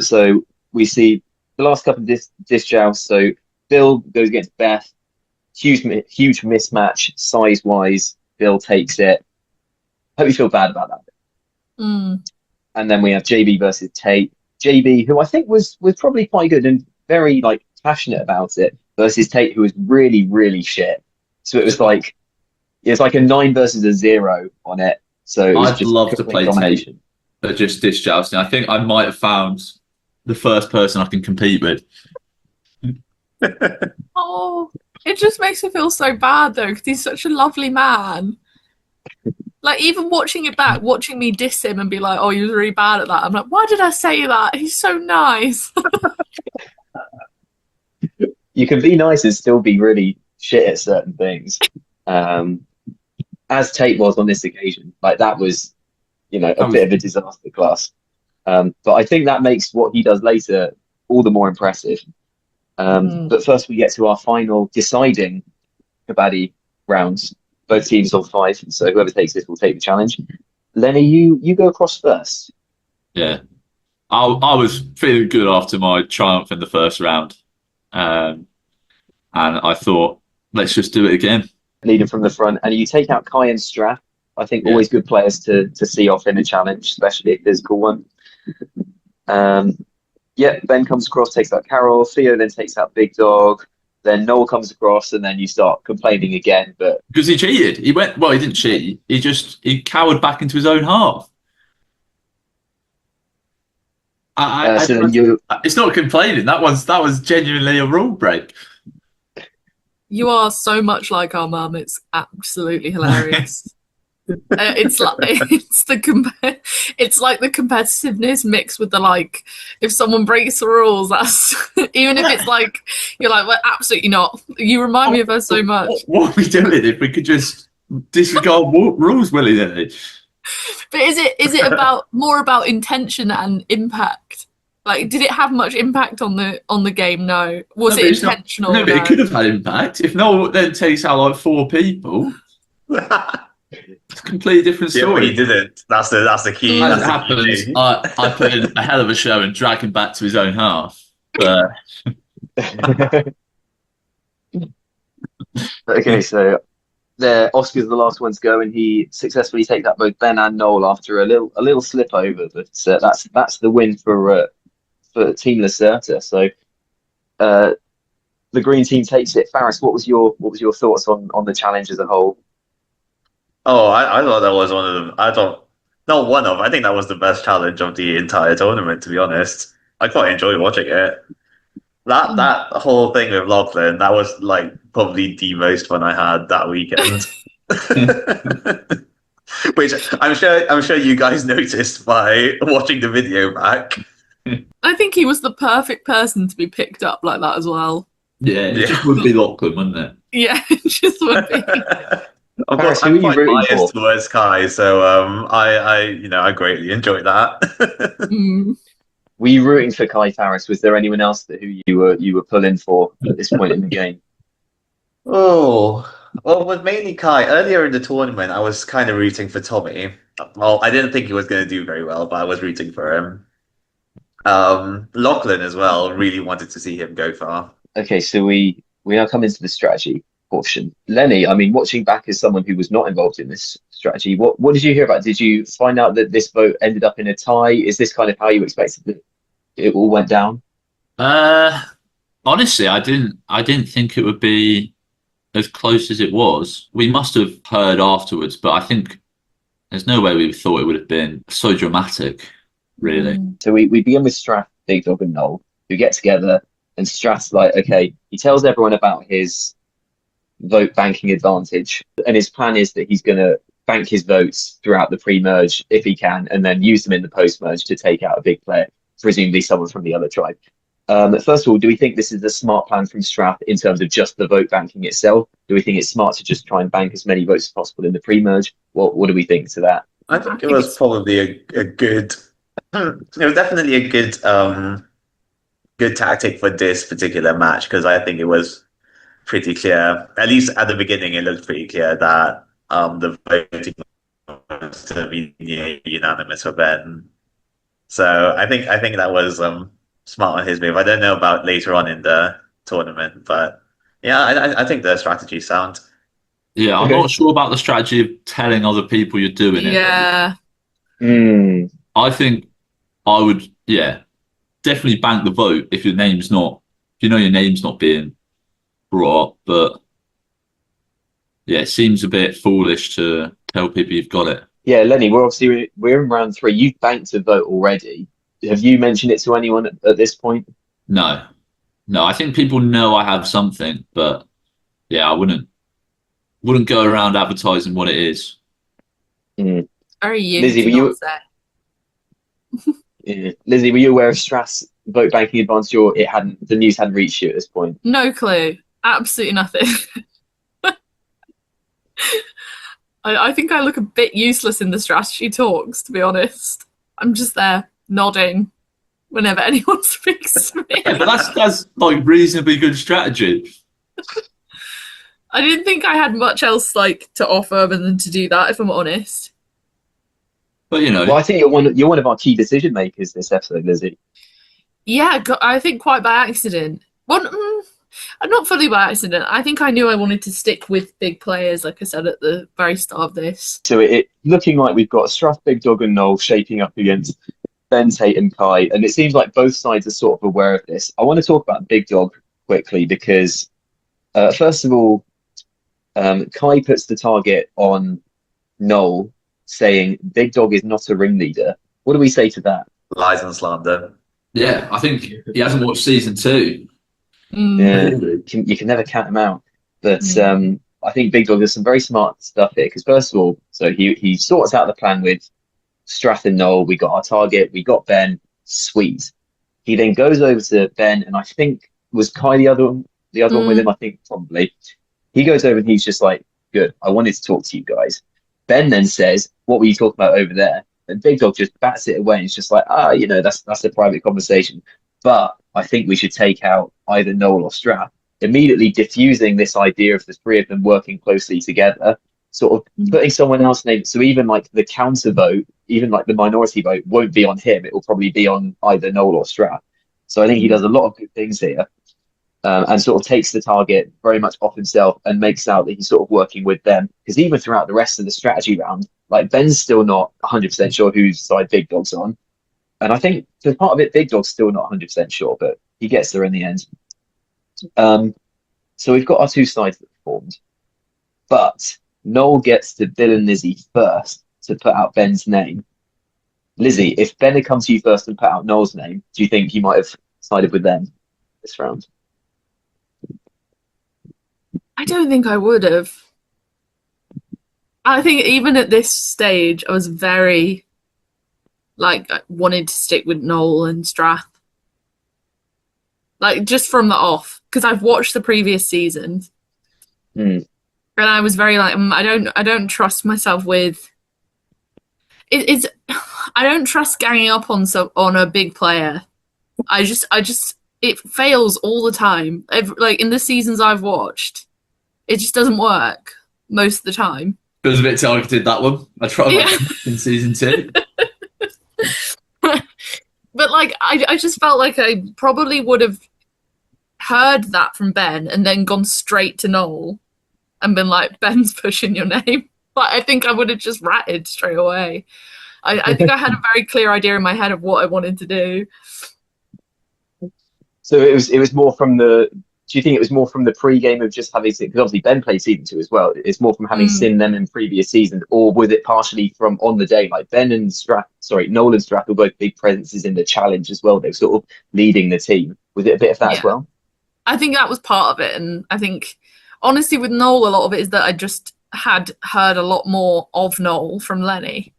So we see the last couple of disc jousts. So Bill goes against Beth. Huge mismatch size-wise. Bill takes it. Hope you feel bad about that. And then we have JB versus Tate. JB, who I think was probably quite good and very passionate about it, versus Tate, who was really, really shit. So it was like a 9 versus a 0 on it. So it was I'd love to play Tate, but just disc jousting. I think I might have found the first person I can compete with. Oh, it just makes me feel so bad though, because he's such a lovely man. Even watching it back, watching me diss him and be like, "Oh, you was really bad at that." I'm like, "Why did I say that? He's so nice." You can be nice and still be really shit at certain things. As Tate was on this occasion, like that was, a bit of a disaster class. But I think that makes what he does later all the more impressive. But first, we get to our final deciding kabaddi rounds. Both teams on 5, so whoever takes this will take the challenge. Lenny, you go across first. Yeah. I was feeling good after my triumph in the first round. And I thought, let's just do it again. Leading from the front, and you take out Kai and Strath. I think always good players to see off in a challenge, especially if there's a cool one. Ben comes across, takes out Carol. Theo then takes out Big Dog. Then Noel comes across, and then you start complaining again. But because he cheated, he didn't cheat. He cowered back into his own half. It's not complaining. That was genuinely a rule break. You are so much like our mum. It's absolutely hilarious. It's like the competitiveness mixed with the like. If someone breaks the rules, that's even if it's like you're like, well, absolutely not. You remind me of her so much. What are we doing if we could just disregard rules willy nilly? But is it more about intention and impact? Like, did it have much impact on the game? No. Was it intentional? No, but it could have had impact. If Noel then takes out like 4 people. It's a completely different story. Yeah, but he didn't. That's the key. As it happens, I put in a hell of a show and drag him back to his own half. But okay, so Oscar's the last one to go, and he successfully takes out both Ben and Noel after a little slip over. But that's the win for Team Lacerta. So the green team takes it. Faris, what was your thoughts on the challenge as a whole? Oh, I thought that was one of them. I think that was the best challenge of the entire tournament, to be honest. I quite enjoyed watching it. That whole thing with Lachlan, that was like probably the most fun I had that weekend. Which I'm sure you guys noticed by watching the video back. I think he was the perfect person to be picked up like that as well. Yeah, it just would be Lachlan, wouldn't it? Yeah, it just would be. Of course, I'm quite biased towards Kai, so I greatly enjoyed that. Were you rooting for Kai, Faris? Was there anyone else who you were pulling for at this point in the game? Oh, well, with mainly Kai. Earlier in the tournament, I was kind of rooting for Tommy. Well, I didn't think he was going to do very well, but I was rooting for him. Lachlan as well. Really wanted to see him go far. Okay, so we now come into the strategy portion. Lenny, I mean, watching back as someone who was not involved in this strategy, what did you hear about? Did you find out that this vote ended up in a tie? Is this kind of how you expected that it all went down? Honestly, I didn't think it would be as close as it was. We must have heard afterwards, but I think there's no way we thought it would have been so dramatic, really. So we begin with Strath, Big Dog, and Noel, who get together, and Strath's like, okay, he tells everyone about his vote banking advantage, and his plan is that he's going to bank his votes throughout the pre-merge if he can, and then use them in the post-merge to take out a big player, presumably someone from the other tribe. First of all, do we think this is a smart plan from Strath in terms of just the vote banking itself? Do we think it's smart to just try and bank as many votes as possible in the pre-merge? What do we think to that? I think it was probably a good, it was definitely a good tactic for this particular match, because I think it was pretty clear, at least at the beginning, it looked pretty clear that the voting was going to be unanimous for Ben. So I think that was smart on his move. I don't know about later on in the tournament, but yeah, I think the strategy is sound. Yeah, I'm not sure about the strategy of telling other people you're doing it. Yeah. I think I would, definitely bank the vote if your name's not being brought up, but it seems a bit foolish to tell people you've got it. Yeah, Lenny, we're in round 3. You've banked a vote already. Have you mentioned it to anyone at this point? No, I think people know I have something, but I wouldn't go around advertising what it is. Very you. Lizzy, were you aware of Strath's vote banking advantage, or the news hadn't reached you at this point? No clue. Absolutely nothing. I think I look a bit useless in the strategy talks, to be honest. I'm just there nodding whenever anyone speaks to me. Yeah, but that's like reasonably good strategy. I didn't think I had much else like to offer other than to do that, if I'm honest. But you know, Well, I think you're one of our key decision makers this episode, Lizzy. Yeah, I think quite by accident. Well, not fully by accident. I think I knew I wanted to stick with big players, like I said at the very start of this. So it looking like we've got Strath, Big Dog, and Noel shaping up against Ben, Tate, and Kai, and it seems like both sides are sort of aware of this. I want to talk about Big Dog quickly because, first of all, Kai puts the target on Noel, saying Big Dog is not a ringleader. What do we say to that? Lies and slander. yeah, I think he hasn't watched season 2. Yeah, you can never count him out. But I think Big Dog does some very smart stuff here because, first of all, so he sorts out the plan with Strath and Noel. We got our target. We got Ben. Sweet. He then goes over to Ben, and I think was Kai the other one with him. I think probably. He goes over and he's just like, "Good. I wanted to talk to you guys." Ben then says, "What were you talking about over there?" And Big Dog just bats it away. And it's just like, that's a private conversation. But I think we should take out either Noel or Strath, immediately diffusing this idea of the three of them working closely together, sort of putting someone else named. So even like the counter vote, even like the minority vote, won't be on him. It will probably be on either Noel or Strath. So I think he does a lot of good things here. And sort of takes the target very much off himself and makes out that he's sort of working with them. Because even throughout the rest of the strategy round, like Ben's still not 100% sure whose side Big Dog's on. And I think for part of it, Big Dog's still not 100% sure, but he gets there in the end. So we've got our two sides that are formed. But Noel gets to Bill and Lizzy first to put out Ben's name. Lizzy, if Ben had come to you first and put out Noel's name, do you think you might have sided with them this round? I don't think I would have. I think even at this stage, I was very, like, I wanted to stick with Noel and Strath. Like, just from the off. Because I've watched the previous seasons. And I was very like, I don't trust myself with... I don't trust ganging up on a big player. I just... It fails all the time. Like, in the seasons I've watched, it just doesn't work most of the time. It was a bit targeted, that one. I tried in season 2. But like, I just felt like I probably would have heard that from Ben and then gone straight to Noel and been like, Ben's pushing your name. But I think I would have just ratted straight away. I think I had a very clear idea in my head of what I wanted to do. So it was more from the... Do you think it was more from the pre-game of just having... Because obviously Ben played season 2 as well. It's more from having seen them in previous seasons, or was it partially from on the day? Like Noel and Strath were both big presences in the challenge as well. They were sort of leading the team. Was it a bit of that as well? I think that was part of it. And I think, honestly, with Noel, a lot of it is that I just had heard a lot more of Noel from Lenny.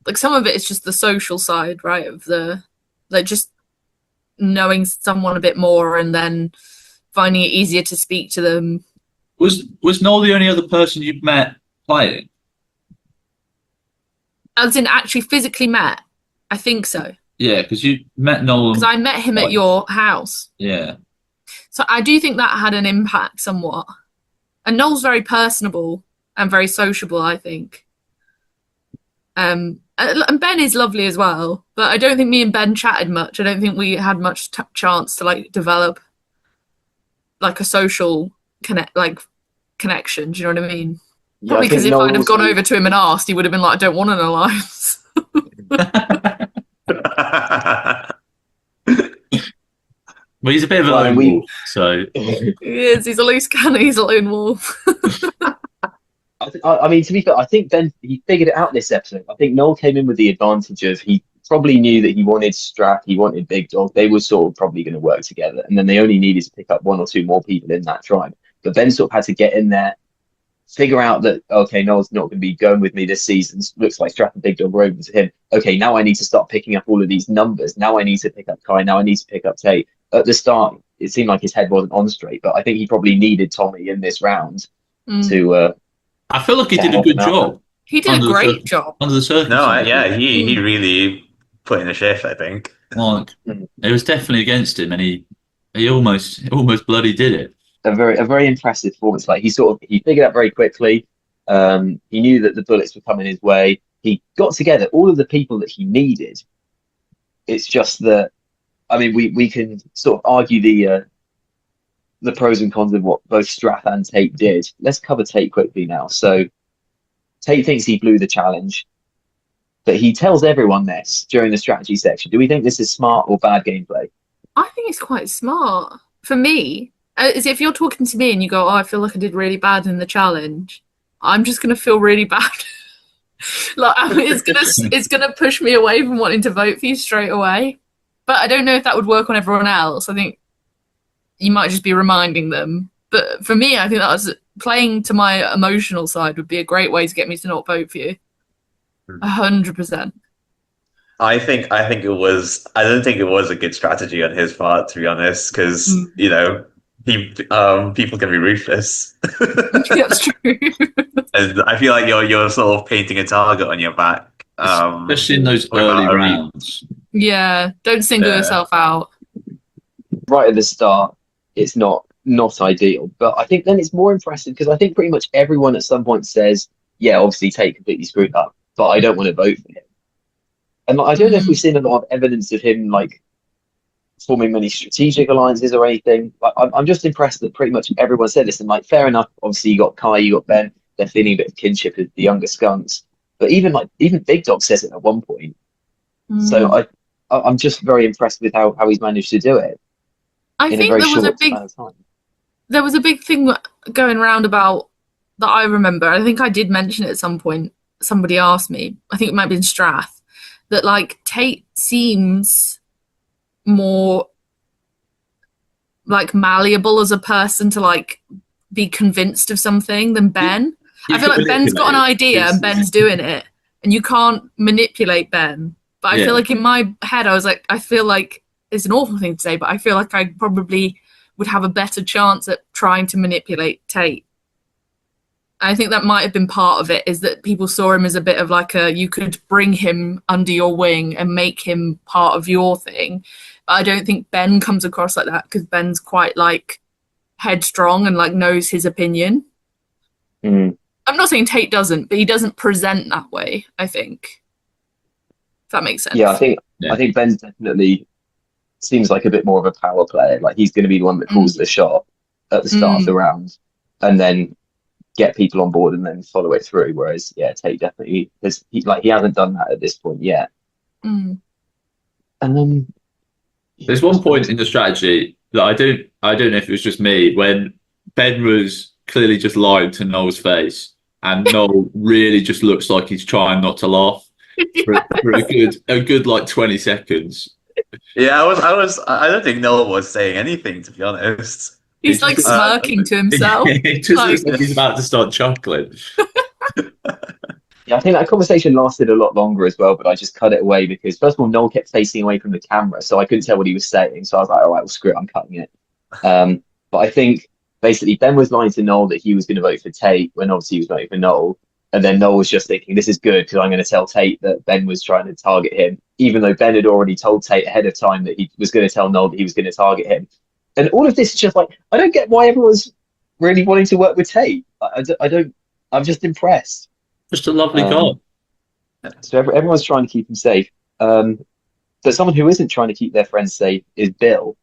Like, some of it is just the social side, right? Of the... Like, just knowing someone a bit more and then finding it easier to speak to them. Was Noel the only other person you'd met playing? As in actually physically met? I think so. Yeah, because you met Noel. Because I met him at your house. Yeah. So I do think that had an impact somewhat. And Noel's very personable and very sociable, I think. And Ben is lovely as well. But I don't think me and Ben chatted much. I don't think we had much chance to like develop like a social connection. Do you know what I mean? Probably because if I'd have gone over to him and asked, he would have been like, I don't want an alliance. Well, he's a bit of a lone wolf, so... He is. He's a loose cannon. He's a lone wolf. I mean, to be fair, I think Ben, he figured it out this episode. I think Noel came in with the advantage of he probably knew that he wanted Strath, he wanted Big Dog. They were sort of probably going to work together. And then they only needed to pick up one or two more people in that tribe. But Ben sort of had to get in there figure out that, okay, Noel's not going to be going with me this season. Looks like Strath and Big Dog are open to him. Okay, now I need to start picking up all of these numbers. Now I need to pick up Kai. Now I need to pick up Tate. At the start, it seemed like his head wasn't on straight, but I think he probably needed Tommy in this round to. I feel like he to did a help good him out. job. He did a great job. Under the No, circumstances. yeah, he really put in a shift, I think. Like, it was definitely against him, and he almost bloody did it. A very impressive performance. Like he figured out very quickly. He knew that the bullets were coming his way. He got together all of the people that he needed. It's just that, I mean, we can sort of argue the pros and cons of what both Strath and Tate did. Let's cover Tate quickly now. So Tate thinks he blew the challenge, but he tells everyone this during the strategy section. Do we think this is smart or bad gameplay? I think it's quite smart. For me, as if you're talking to me and you go, "Oh, I feel like I did really bad in the challenge," I'm just gonna feel really bad. Like it's gonna push me away from wanting to vote for you straight away. But I don't know if that would work on everyone else. I think you might just be reminding them. But for me, I think that was playing to my emotional side would be a great way to get me to not vote for you. 100%. I think it was. I don't think it was a good strategy on his part, to be honest, because people can be ruthless. That's true. And I feel like you're sort of painting a target on your back, especially in those early rounds. Yeah, don't single yourself out. Right at the start, it's not ideal, but I think then it's more impressive because I think pretty much everyone at some point says, "Yeah, obviously Tate completely screwed up, but I don't want to vote for him." And like, I don't know if we've seen a lot of evidence of him like forming many strategic alliances or anything. Like, I'm just impressed that pretty much everyone said this. And like, fair enough. Obviously, you got Kai, you got Ben. They're feeling a bit of kinship with the younger skunks. But even Big Dog says it at one point. So I'm just very impressed with how he's managed to do it. I think there was a big thing going around about that I remember. I think I did mention it at some point. Somebody asked me. I think it might have been Strath. That like Tate seems more like malleable as a person to like be convinced of something than Ben. I feel like Ben's got an idea and Ben's doing it, and you can't manipulate Ben. But I feel like in my head, I was like, I feel like it's an awful thing to say, but I feel like I probably would have a better chance at trying to manipulate Tate. I think that might have been part of it, is that people saw him as a bit of like you could bring him under your wing and make him part of your thing. But I don't think Ben comes across like that because Ben's quite like headstrong and like knows his opinion. I'm not saying Tate doesn't, but he doesn't present that way, I think. If that makes sense. Yeah, I think Ben's definitely seems like a bit more of a power player. Like he's going to be the one that calls the shot at the start of the round and then get people on board and then follow it through. Whereas, Tate definitely he hasn't done that at this point yet. And then there's one point in the strategy that I don't know if it was just me when Ben was clearly just lying to Noel's face, and Noel really just looks like he's trying not to laugh for a good like 20 seconds. Yeah, I don't think Noel was saying anything, to be honest. He's like smirking to himself. It just looks like he's about to start chuckling. Yeah, I think that conversation lasted a lot longer as well, but I just cut it away because, first of all, Noel kept facing away from the camera, so I couldn't tell what he was saying. So I was like, all right, well, screw it, I'm cutting it. But I think basically Ben was lying to Noel that he was going to vote for Tate when obviously he was voting for Noel. And then Noel was just thinking, this is good because I'm going to tell Tate that Ben was trying to target him, even though Ben had already told Tate ahead of time that he was going to tell Noel that he was going to target him. And all of this is just like, I don't get why everyone's really wanting to work with Tate. I'm just impressed. Just a lovely guy. So everyone's trying to keep him safe. But someone who isn't trying to keep their friends safe is Bill.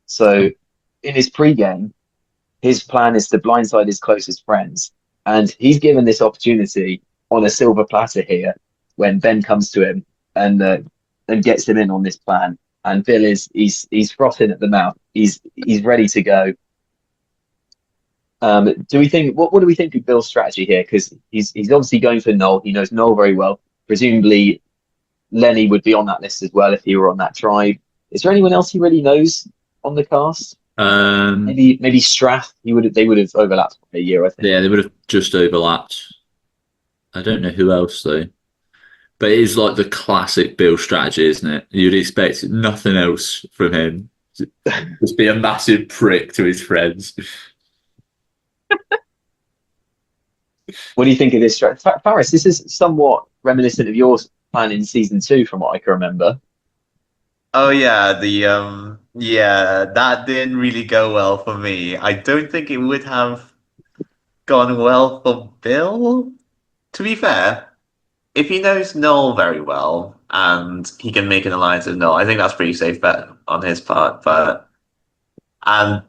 So in his pre-game, his plan is to blindside his closest friends. And he's given this opportunity on a silver platter here when Ben comes to him and gets him in on this plan. And Bill he's frothing at the mouth. He's ready to go. Do we think what do we think of Bill's strategy here? Because he's obviously going for Noel. He knows Noel very well. Presumably, Lenny would be on that list as well if he were on that tribe. Is there anyone else he really knows on the cast? Maybe Strath. They would have overlapped by a year, I think. Yeah, they would have just overlapped. I don't know who else though. But it is like the classic Bill strategy, isn't it? You'd expect nothing else from him. Just be a massive prick to his friends. What do you think of this strategy, Faris? This is somewhat reminiscent of your plan in season 2, from what I can remember. Oh yeah, yeah, that didn't really go well for me. I don't think it would have gone well for Bill. To be fair, if he knows Noel very well and he can make an alliance with Noel, I think that's pretty safe bet on his part. But I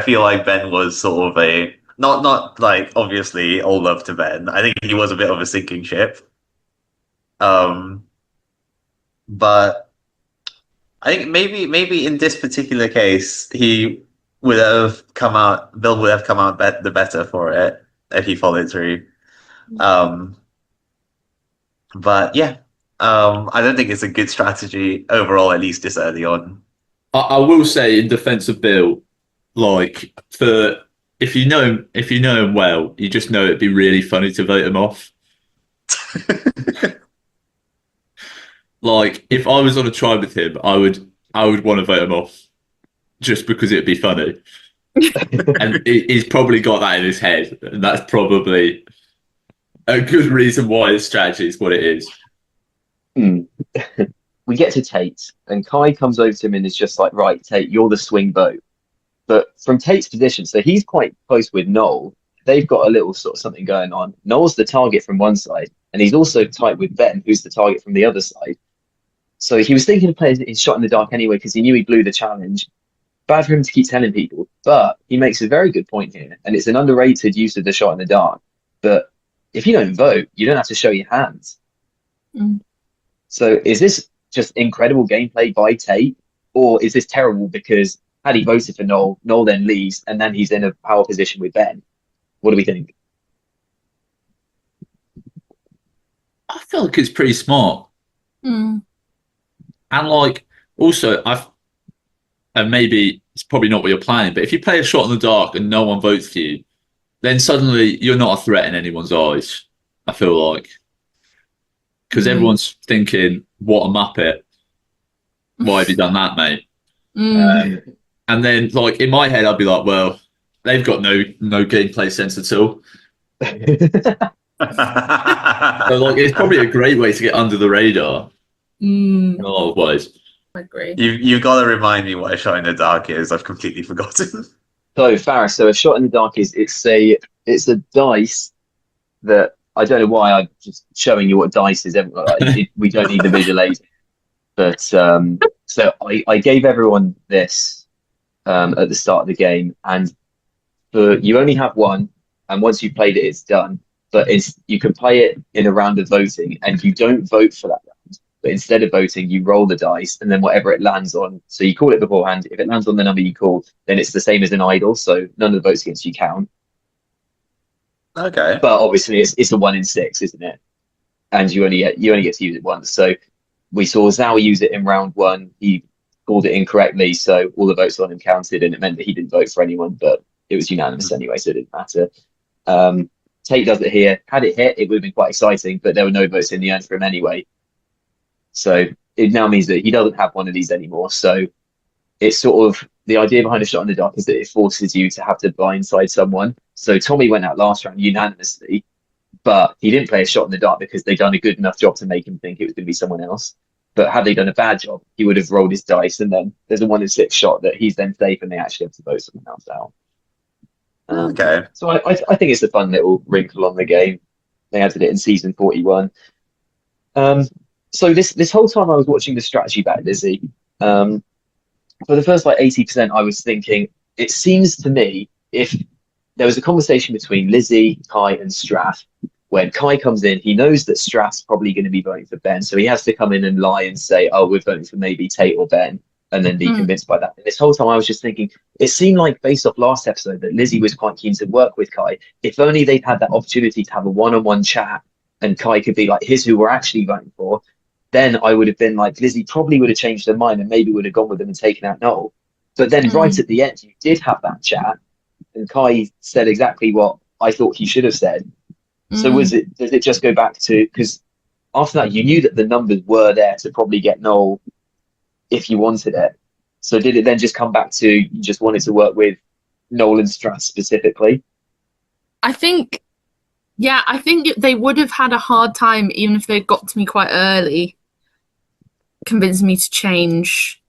feel like Ben was sort of a not like obviously all love to Ben. I think he was a bit of a sinking ship. Um, but I think maybe in this particular case he would have come out. Bill would have come out the better for it if he followed through. But yeah, I don't think it's a good strategy overall, at least this early on. I will say in defense of Bill, like for if you know him well, you just know it'd be really funny to vote him off. Like if I was on a tribe with him, I would want to vote him off just because it'd be funny. And he's probably got that in his head, and that's probably a good reason why his strategy is what it is. We get to Tate, and Kai comes over to him and is just like, right, Tate, you're the swing vote. But from Tate's position, so he's quite close with Noel. They've got a little sort of something going on. Noel's the target from one side, and he's also tight with Ben, who's the target from the other side. So he was thinking of playing his shot in the dark anyway, because he knew he blew the challenge. Bad for him to keep telling people, but he makes a very good point here, and it's an underrated use of the shot in the dark. But if you don't vote, you don't have to show your hands. So is this just incredible gameplay by Tate, or is this terrible because had he voted for Noel, Noel then leaves, and then he's in a power position with Ben? What do we think? I feel like it's pretty smart. And like also and maybe it's probably not what you're planning, but if you play a shot in the dark and no one votes for you, then suddenly you're not a threat in anyone's eyes, I feel like. Because everyone's thinking, what a muppet. Why have you done that, mate? And then, like, in my head, I'd be like, well, they've got no gameplay sense at all. So, like, it's probably a great way to get under the radar in a lot of ways. I agree. You've got to remind me what a shot in the dark is. I've completely forgotten. So Faris, so a shot in the dark is it's a dice that I don't know why I'm just showing you what dice is. We don't need the visual aid, but so I gave everyone this at the start of the game, and you only have one, and once you've played it, it's done. But you can play it in a round of voting, and you don't vote for that round. But instead of voting, you roll the dice, and then whatever it lands on. So you call it beforehand. If it lands on the number you call, then it's the same as an idol. So none of the votes against you count. Okay. But obviously, it's a 1 in 6, isn't it? And you only get to use it once. So we saw Zhao use it in round 1. He called it incorrectly, so all the votes on him counted, and it meant that he didn't vote for anyone. But it was unanimous anyway, so it didn't matter. Tate does it here. Had it hit, it would have been quite exciting, but there were no votes in the end for him anyway. So it now means that he doesn't have one of these anymore. So it's sort of the idea behind a shot in the dark is that it forces you to have to blindside someone. So Tommy went out last round unanimously, but he didn't play a shot in the dark because they'd done a good enough job to make him think it was going to be someone else. But had they done a bad job, he would have rolled his dice, and then there's a 1 in 6 shot that he's then safe, and they actually have to vote someone else out. Okay. So I think it's a fun little wrinkle on the game. They added it in season 41. So this whole time I was watching the strategy back, Lizzy, for the first like 80%, I was thinking, it seems to me if there was a conversation between Lizzy, Kai, and Strath. When Kai comes in, he knows that Strath's probably going to be voting for Ben, so he has to come in and lie and say, "Oh, we're voting for maybe Tate or Ben," and then be convinced by that. And this whole time, I was just thinking, it seemed like based off last episode that Lizzy was quite keen to work with Kai. If only they'd had that opportunity to have a one-on-one chat, and Kai could be like, "Here's who we're actually voting for." Then I would have been like, Lizzy probably would have changed her mind and maybe would have gone with them and taken out Noel. But then right at the end, you did have that chat, and Kai said exactly what I thought he should have said. So does it just go back to, because after that you knew that the numbers were there to probably get Noel if you wanted it. So did it then just come back to you just wanted to work with Noel and Strath specifically? I think they would have had a hard time, even if they'd got to me quite early, convincing me to change.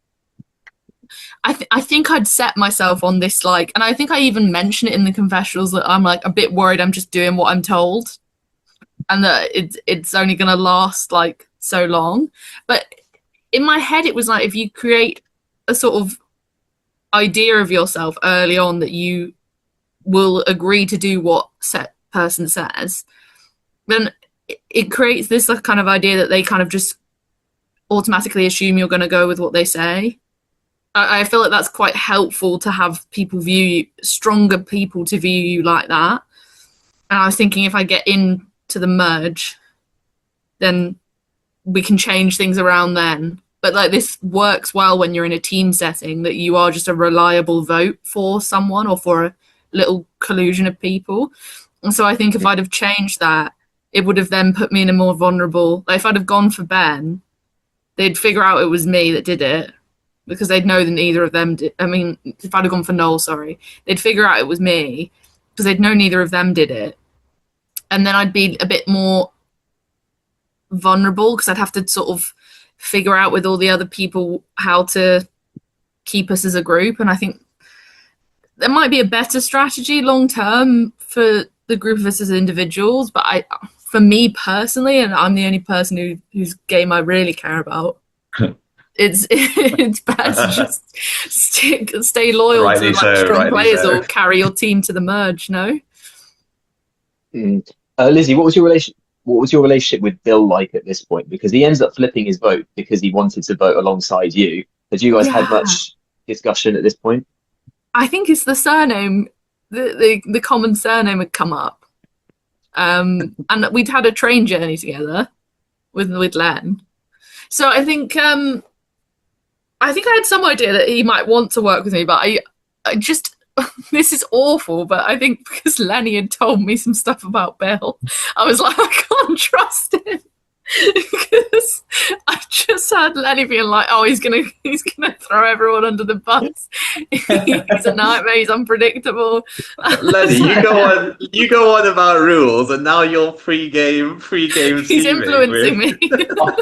I think I'd set myself on this, like, and I think I even mentioned it in the confessionals, that I'm like a bit worried I'm just doing what I'm told, and that it's only going to last like so long. But in my head, it was like, if you create a sort of idea of yourself early on that you will agree to do what set person says, then it creates this like kind of idea that they kind of just automatically assume you're going to go with what they say. I feel like that's quite helpful to have people view you, stronger people to view you like that. And I was thinking, if I get into the merge, then we can change things around then. But like, this works well when you're in a team setting, that you are just a reliable vote for someone or for a little collusion of people. And so I think if I'd have changed that, it would have then put me in a more vulnerable, like if I'd have gone for Ben, they'd figure out it was me that did it, because they'd know that neither of them did. I mean, if I'd have gone for Noel, sorry, they'd figure out it was me because they'd know neither of them did it. And then I'd be a bit more vulnerable because I'd have to sort of figure out with all the other people how to keep us as a group. And I think there might be a better strategy long term for the group of us as individuals. But for me personally, and I'm the only person whose game I really care about, it's better to just stay loyal Rightly to like so, strong rightly players so. or carry your team to the merge. No. Lizzy, what was your relationship with Bill like at this point? Because he ends up flipping his vote because he wanted to vote alongside you. Had you guys had much discussion at this point? I think it's the surname, the common surname had come up, and we'd had a train journey together with Len. So I think I had some idea that he might want to work with me, but I just this is awful, but I think because Lenny had told me some stuff about Bill, I was like, I can't trust him. Because I just had Lenny being like, oh, he's gonna throw everyone under the bus. He's a nightmare, he's unpredictable. Lenny, you go on about rules, and now you're pre-game He's influencing me.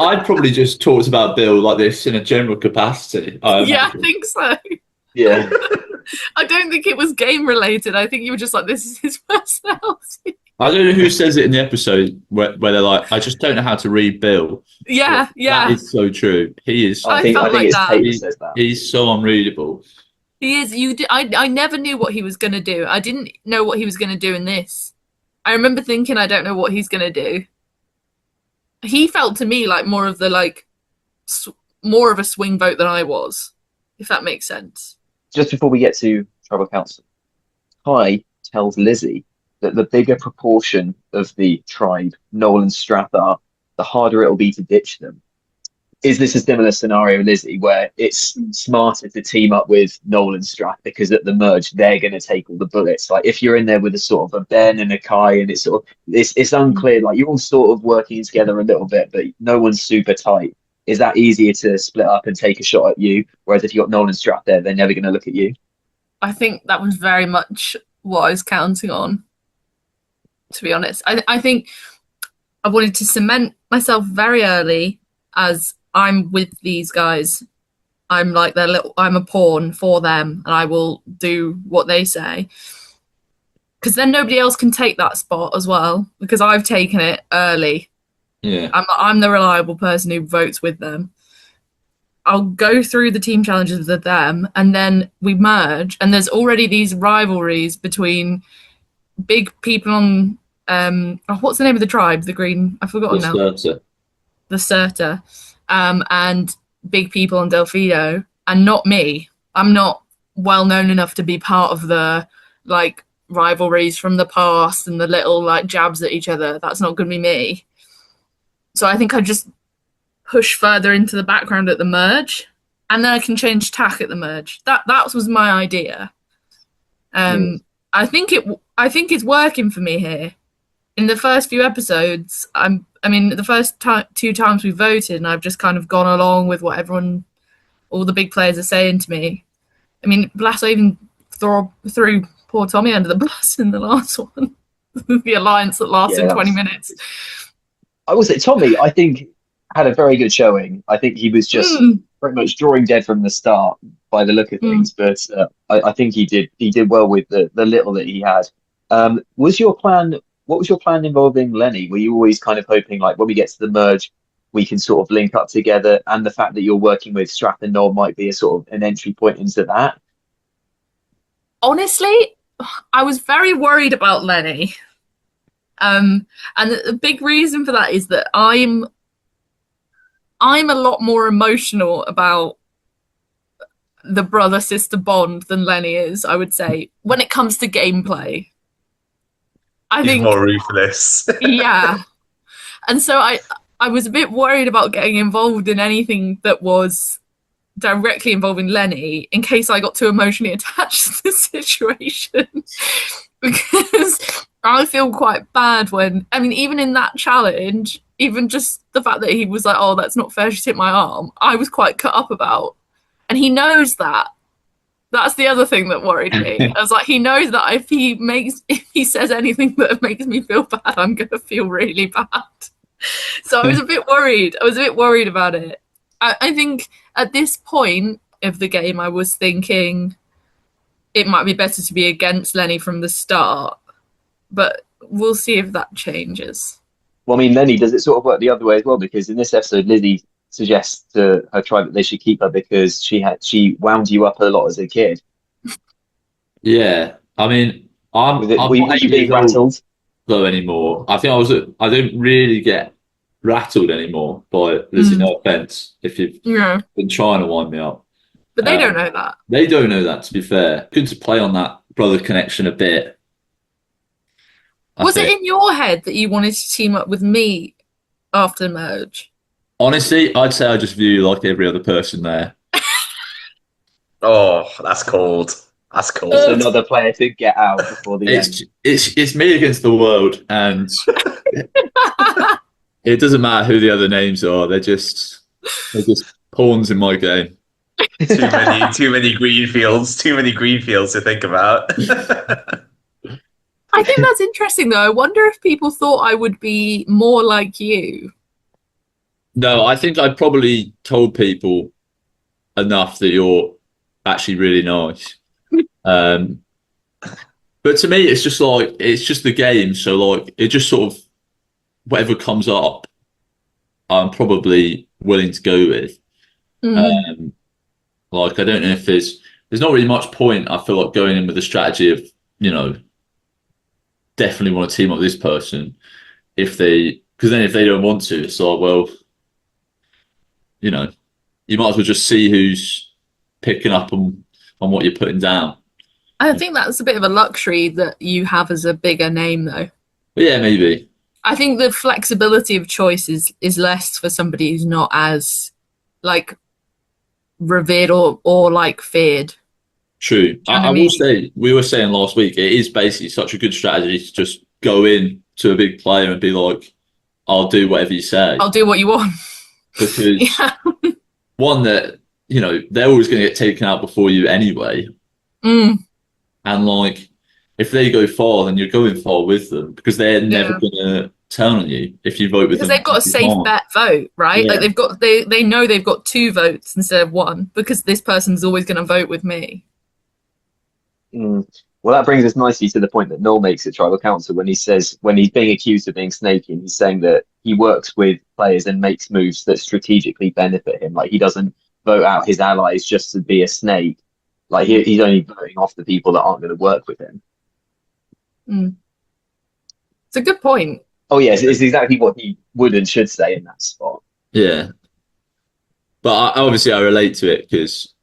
I'd probably just talked about Bill like this in a general capacity. Yeah, I think so. Yeah. I don't think it was game related. I think you were just like, this is his personality. I don't know who says it in the episode where they're like, I just don't know how to read Bill. Yeah. That is so true. He is. I think like it's that. Tate that says that. He's so unreadable. He is. I never knew what he was going to do. I didn't know what he was going to do in this. I remember thinking, I don't know what he's going to do. He felt to me like more of a swing vote than I was, if that makes sense. Just before we get to Tribal Council, Kai tells Lizzy that the bigger proportion of the tribe Noel and Strath are, the harder it'll be to ditch them. Is this a similar scenario, Lizzy, where it's smarter to team up with Noel and Strath because at the merge they're going to take all the bullets? Like if you're in there with a sort of a Ben and a Kai, and it's sort of it's unclear. Like you're all sort of working together a little bit, but no one's super tight. Is that easier to split up and take a shot at you? Whereas if you got Noel and Strath there, they're never going to look at you. I think that was very much what I was counting on, to be honest. I think I wanted to cement myself very early as I'm with these guys. I'm like I'm a pawn for them, and I will do what they say. Because then nobody else can take that spot as well, because I've taken it early. Yeah. I'm the reliable person who votes with them. I'll go through the team challenges with them, and then we merge, and there's already these rivalries between big people on what's the name of the tribe? The green, I've forgotten now. The Serta. And big people on Delfido, and not me. I'm not well known enough to be part of the like rivalries from the past and the little like jabs at each other. That's not going to be me. So I think I just push further into the background at the merge, and then I can change tack at the merge. That was my idea. I think it's working for me here. In the first few episodes, the first two times we voted, and I've just kind of gone along with what all the big players are saying to me. I mean, Blasso even threw poor Tommy under the bus in the last one. The alliance that lasted 20 minutes. I will say Tommy, I think, had a very good showing. I think he was just pretty much drawing dead from the start by the look of things, but I think he did well with the little that he had. What was your plan involving Lenny? Were you always kind of hoping, like, when we get to the merge, we can sort of link up together, and the fact that you're working with Strath and Noel might be a sort of an entry point into that? Honestly, I was very worried about Lenny. And the big reason for that is that I'm a lot more emotional about the brother-sister bond than Lenny is, I would say, when it comes to gameplay. He's more ruthless. Yeah. And so I was a bit worried about getting involved in anything that was directly involving Lenny in case I got too emotionally attached to the situation. Because I feel quite bad even in that challenge, even just the fact that he was like, oh, that's not fair, she's hit my arm, I was quite cut up about. And he knows that. That's the other thing that worried me. I was like, he knows that if he says anything that makes me feel bad, I'm going to feel really bad. So I was a bit worried. About it. I think at this point of the game, I was thinking it might be better to be against Lenny from the start, but we'll see if that changes. Well, I mean, Lenny, does it sort of work the other way as well? Because in this episode, Lizzy suggests to her tribe that they should keep her because she wound you up a lot as a kid. Yeah, I mean, were you being rattled though anymore? I think I don't really get rattled anymore by Lizzy. No offense if you've been trying to wind me up, but they don't know that. They don't know that. To be fair, good to play on that brother connection a bit. Was it in your head that you wanted to team up with me after the merge? Honestly, I'd say I just view you like every other person there. Oh, that's cold. That's cold. Just another player to get out before the end. It's me against the world, and it doesn't matter who the other names are. They're just pawns in my game. Too many greenfields. Too many greenfields to think about. I think that's interesting, though. I wonder if people thought I would be more like you. No, I think I probably told people enough that you're actually really nice. But to me, it's just the game. So like, it just sort of, whatever comes up, I'm probably willing to go with. Like, I don't know if there's not really much point. I feel like going in with a strategy of, definitely want to team up with this person because then if they don't want to, it's like, well, you might as well just see who's picking up on what you're putting down. I think that's a bit of a luxury that you have as a bigger name, though. But yeah, maybe. I think the flexibility of choice is less for somebody who's not as like revered or like feared. True. I will say, we were saying last week, it is basically such a good strategy to just go in to a big player and be like, I'll do whatever you say. I'll do what you want. Because one, that, they're always going to get taken out before you anyway. And like, if they go far, then you're going far with them because they're never going to turn on you if you vote with them. Because they've got a safe bet vote, right? Yeah. Like they know they've got 2 votes instead of 1 because this person's always going to vote with me. Well, that brings us nicely to the point that Noel makes at Tribal Council when he's being accused of being snaky, and he's saying that he works with players and makes moves that strategically benefit him. Like, he doesn't vote out his allies just to be a snake. Like, he's only voting off the people that aren't going to work with him. It's a good point. Oh, yes, it's exactly what he would and should say in that spot. Yeah. But I relate to it because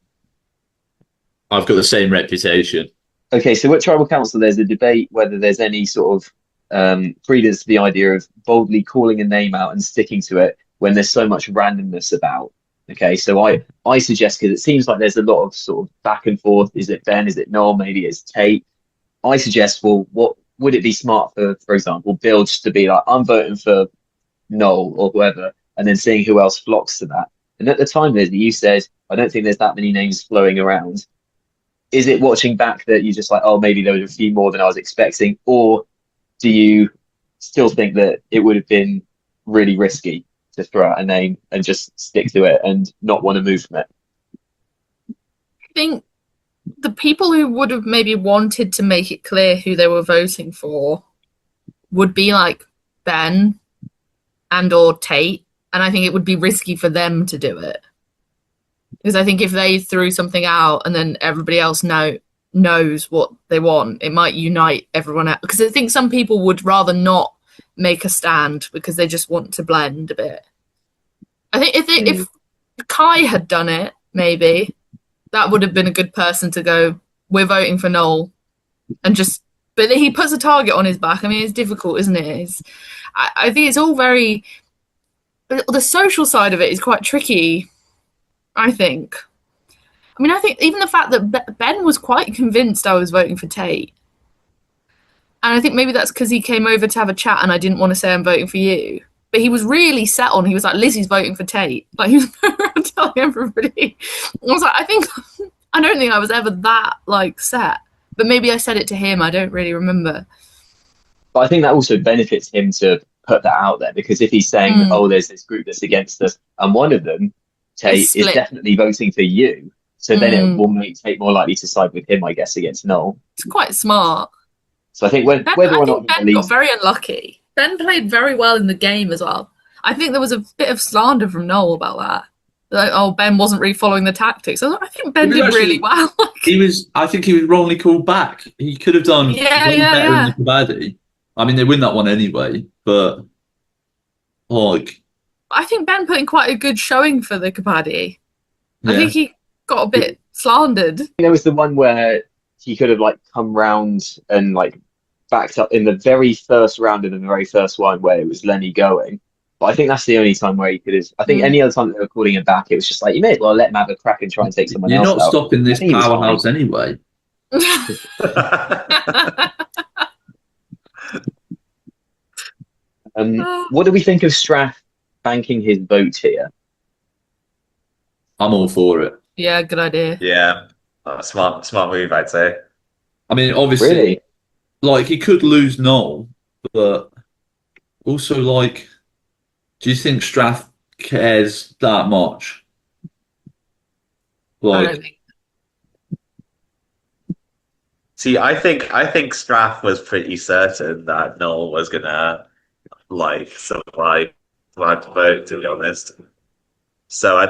I've got the same reputation. Okay, so at Tribal Council, there's a debate whether there's any sort of credence to the idea of boldly calling a name out and sticking to it when there's so much randomness about. Okay, so I suggest, because it seems like there's a lot of sort of back and forth. Is it Ben? Is it Noel? Maybe it's Tate. I suggest, well, what would it be smart for example, Bill just to be like, I'm voting for Noel or whoever, and then seeing who else flocks to that. And at the time, Lizzy, you said, I don't think there's that many names flowing around. Is it watching back that you're just like, oh, maybe there was a few more than I was expecting? Or do you still think that it would have been really risky to throw out a name and just stick to it and not want to move from it? I think the people who would have maybe wanted to make it clear who they were voting for would be like Ben and or Tate, and I think it would be risky for them to do it, because I think if they threw something out and then everybody else knows what they want, it might unite everyone out, because I think some people would rather not make a stand because they just want to blend a bit. I think if Kai had done it, maybe that would have been a good person to go, we're voting for Noel, and just, but he puts a target on his back. I mean, it's difficult, isn't it? I think it's all very, the social side of it is quite tricky, I think. I mean, I think even the fact that Ben was quite convinced I was voting for Tate. And I think maybe that's because he came over to have a chat and I didn't want to say I'm voting for you. But he was really set on, he was like, Lizzy's voting for Tate. Like, he was going around telling everybody. I was like, I don't think I was ever that, like, set. But maybe I said it to him, I don't really remember. But I think that also benefits him to put that out there, because if he's saying, oh, there's this group that's against us, and one of them, Tate, is definitely voting for you, so then it will make Tate more likely to side with him, I guess, against Noel. It's quite smart. So I think whether or not Ben got very unlucky. Ben played very well in the game as well. I think there was a bit of slander from Noel about that. Like, oh, Ben wasn't really following the tactics. I think Ben did really well. I think he was wrongly called back. He could have done better in the Kabaddi. I mean, they win that one anyway, but like, I think Ben put in quite a good showing for the Kabaddi. I think he got a bit slandered. There was the one where he could have like come round and like backed up in the very first round of the very first one where it was Lenny going. But I think that's the only time where he could have. I think any other time that they were calling him back, it was just like, you may as well let him have a crack and try and take someone else out. You're not stopping this powerhouse anyway. What do we think of Strath banking his vote here? I'm all for it. Yeah, good idea. Yeah, smart move, I'd say. I mean, obviously, like, he could lose Noel, but also, like, do you think Strath cares that much? Like, I don't think. See, I think Strath was pretty certain that Noel was gonna like survive the vote, to be honest. So I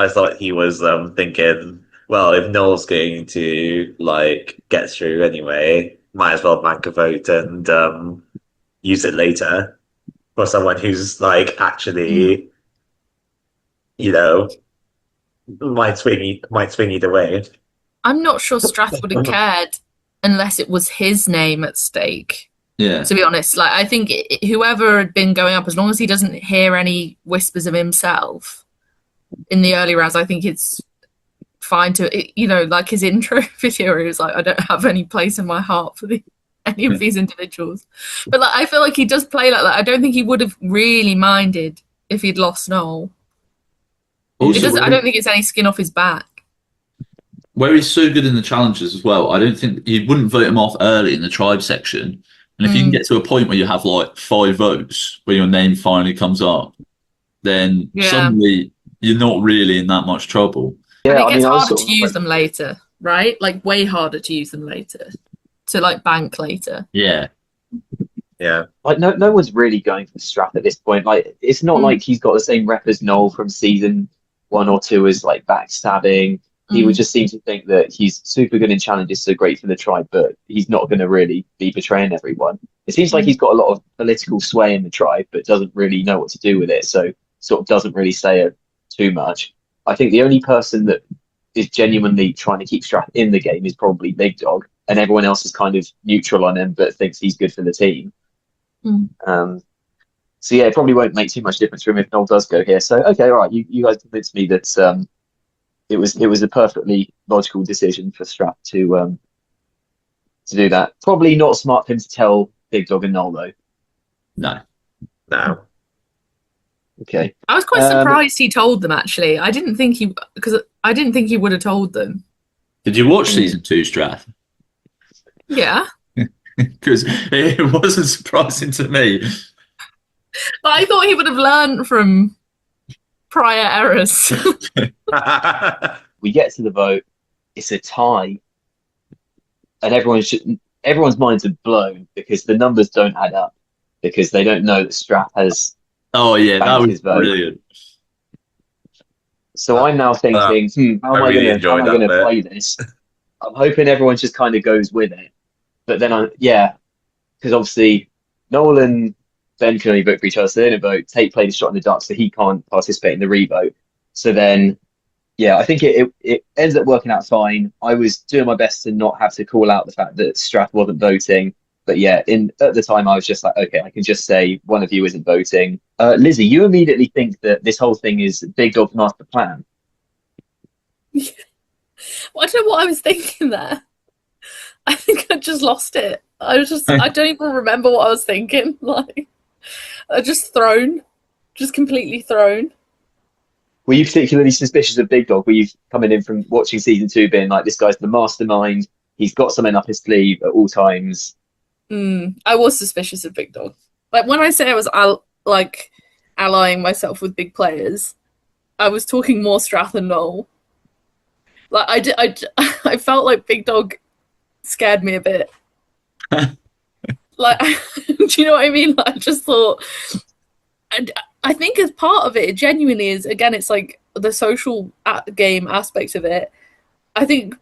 thought he was thinking, well, if Noel's going to like get through anyway, might as well bank a vote and use it later for someone who's like actually, you know, might swing either way. I'm not sure Strath would have cared unless it was his name at stake. Yeah. To be honest, like, I think whoever had been going up, as long as he doesn't hear any whispers of himself in the early rounds, I think it's fine to, you know, like his intro video, he was like, I don't have any place in my heart for any of these individuals. But like, I feel like he does play like that. I don't think he would have really minded if he'd lost Noel. Also, I don't think it's any skin off his back. Where he's so good in the challenges as well, I don't think you wouldn't vote him off early in the tribe section. And if you can get to a point where you have like 5 votes, where your name finally comes up, then suddenly you're not really in that much trouble. Yeah, I think it's harder to use them later, right? Like, way harder to use them later, to like bank later. Yeah. Yeah. Like, no one's really going for Strath at this point. Like, it's not like he's got the same rep as Noel from season 1 or 2 as like backstabbing. He would just seem to think that he's super good in challenges, so great for the tribe, but he's not going to really be betraying everyone. It seems like he's got a lot of political sway in the tribe, but doesn't really know what to do with it, so sort of doesn't really say it too much. I think the only person that is genuinely trying to keep Strath in the game is probably Big Dog, and everyone else is kind of neutral on him, but thinks he's good for the team. So yeah, it probably won't make too much difference for him if Noel does go here. So okay, all right, you guys convinced me that it was a perfectly logical decision for Strat to do that. Probably not smart for him to tell Big Dog and Noel though. No. No. Okay. I was quite surprised he told them. Actually, I didn't think he would have told them. Did you watch season 2, Strath? Yeah, Because it wasn't surprising to me. but I thought he would have learned from prior errors. We get to the vote. It's a tie, and everyone's minds are blown because the numbers don't add up because they don't know that Strat has Oh yeah, that banked was his vote. brilliant. So I'm now thinking, how am I really going enjoyed to that bit. play this? I'm hoping everyone just kind of goes with it. But then because obviously Noel and Ben can only vote for each other, so they don't vote. Tate played a shot in the dark, so he can't participate in the revote. So then, yeah, I think it ends up working out fine. I was doing my best to not have to call out the fact that Strath wasn't voting. But yeah, at the time I was just like, okay, I can just say one of you isn't voting. Lizzy, you immediately think that this whole thing is Big Dog's master plan. I don't know what I was thinking there. I think I just lost it. I don't even remember what I was thinking. Like, I just completely thrown. Were you particularly suspicious of Big Dog? Were you coming in from watching season 2 being like, this guy's the mastermind, he's got something up his sleeve at all times? I was suspicious of Big Dog. Like, when I say I was allying myself with big players, I was talking more Strath and Noel. Like, I felt like Big Dog scared me a bit. Like, do you know what I mean? Like, I just thought, and I think as part of it genuinely is, again, it's like the social game aspect of it. I think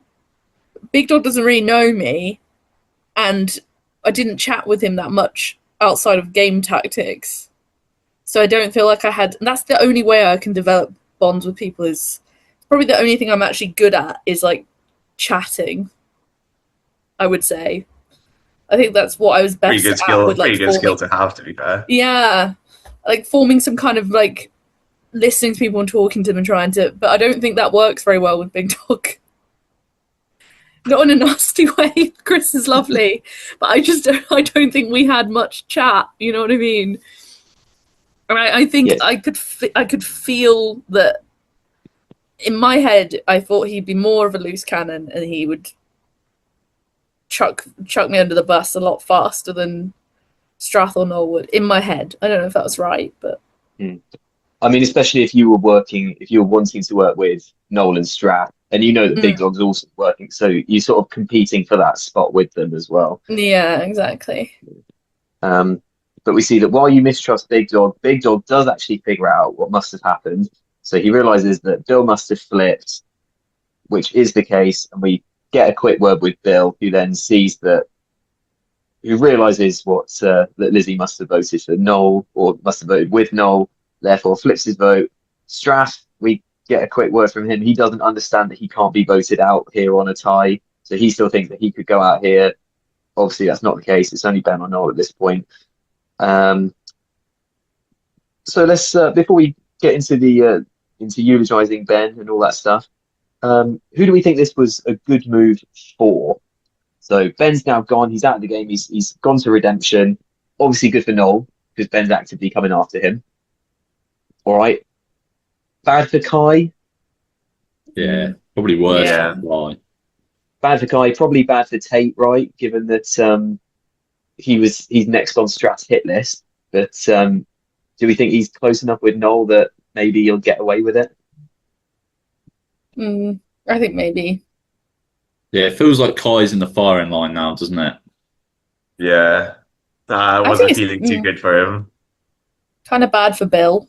Big Dog doesn't really know me, and I didn't chat with him that much outside of game tactics. So I don't feel like I had, and that's the only way I can develop bonds with people, is probably the only thing I'm actually good at is like chatting, I would say. I think that's what I was best Pretty good at skill. with, like, Pretty good skill to have, to be fair. yeah, like forming some kind of like listening to people and talking to them and trying to, but I don't think that works very well with Big Dog. Not in a nasty way. Chris is lovely, but I don't think we had much chat. You know what I mean? And I think Yes. I could feel that in my head. I thought he'd be more of a loose cannon, and he would chuck me under the bus a lot faster than Strath or Noel would. In my head, I don't know if that was right, but I mean, especially if you were wanting to work with Noel and Strath, and you know that Big Dog's also working, so you're sort of competing for that spot with them as well. yeah, exactly. But we see that while you mistrust Big Dog does actually figure out what must have happened. So he realizes that Bill must have flipped, which is the case, and we get a quick word with Bill, who then who realizes that Lizzy must have voted for Noel, or must have voted with Noel, therefore flips his vote. Strath, we get a quick word from him. He doesn't understand that he can't be voted out here on a tie, so he still thinks that he could go out here. Obviously, that's not the case. It's only Ben or Noel at this point. So let's before we get into the into eulogizing Ben and all that stuff, who do we think this was a good move for? So Ben's now gone. He's out of the game. He's gone to redemption. Obviously good for Noel because Ben's actively coming after him. All right. Bad for Kai. Yeah, probably worse. Yeah. Why? Bad for Kai. Probably bad for Tate, right? Given that he's next on Strat's hit list. But do we think he's close enough with Noel that maybe he'll get away with it? I think maybe. Yeah, it feels like Kai's in the firing line now, doesn't it? Yeah, that I wasn't think feeling too good for him. Kind of bad for Bill.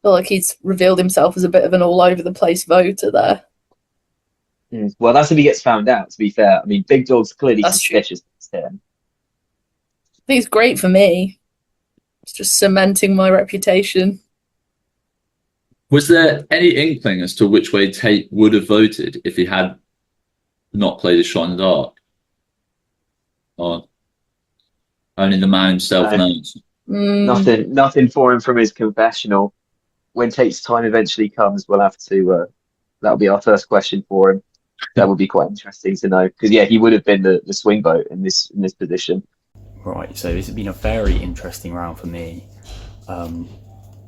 Feel like he's revealed himself as a bit of an all over the place voter there. Well, that's if he gets found out, to be fair. I mean, Big Dog's clearly That's true. suspicious of him. I think it's great for me. It's just cementing my reputation. Was there any inkling as to which way Tate would have voted if he had not played a shot in the dark? Or only the man himself knows? Nothing for him from his confessional. When Tate's time eventually comes, we'll have to. That'll be our first question for him. That would be quite interesting to know because he would have been the swing vote in this position. Right, so this has been a very interesting round for me.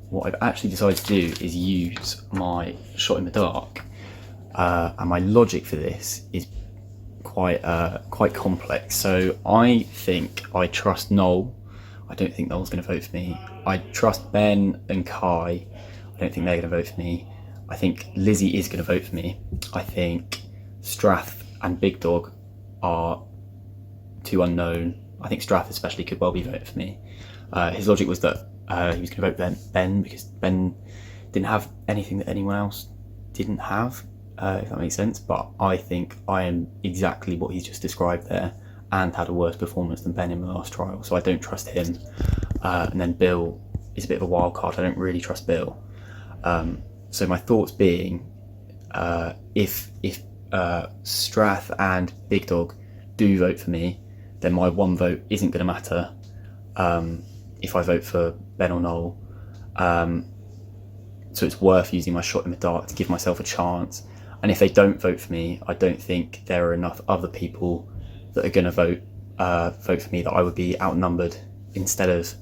What I've actually decided to do is use my shot in the dark, and my logic for this is quite complex. So I think I trust Noel. I don't think Noel's going to vote for me. I trust Ben and Kai. I don't think they're going to vote for me. I think Lizzy is going to vote for me. I think Strath and Big Dog are too unknown. I think Strath especially could well be voting for me. His logic was that he was going to vote Ben because Ben didn't have anything that anyone else didn't have, if that makes sense. But I think I am exactly what he's just described there and had a worse performance than Ben in the last trial, so I don't trust him. And then Bill is a bit of a wild card. I don't really trust Bill. So my thoughts being, if Strath and Big Dog do vote for me, then my one vote isn't going to matter if I vote for Ben or Noel. So it's worth using my shot in the dark to give myself a chance. And if they don't vote for me, I don't think there are enough other people that are going to vote for me that I would be outnumbered instead of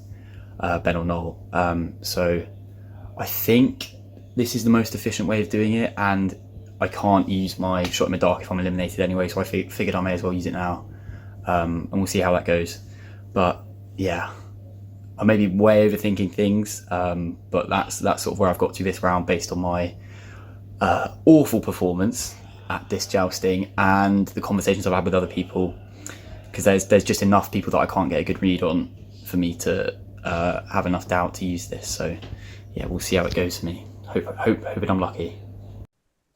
Ben or Noel. So I think this is the most efficient way of doing it, and I can't use my shot in the dark if I'm eliminated anyway, so I figured I may as well use it now. And we'll see how that goes. But yeah, I may be way overthinking things, but that's sort of where I've got to this round based on my awful performance at this jousting and the conversations I've had with other people, because there's just enough people that I can't get a good read on for me to have enough doubt to use this. So yeah, we'll see how it goes for me. Hoping I'm lucky.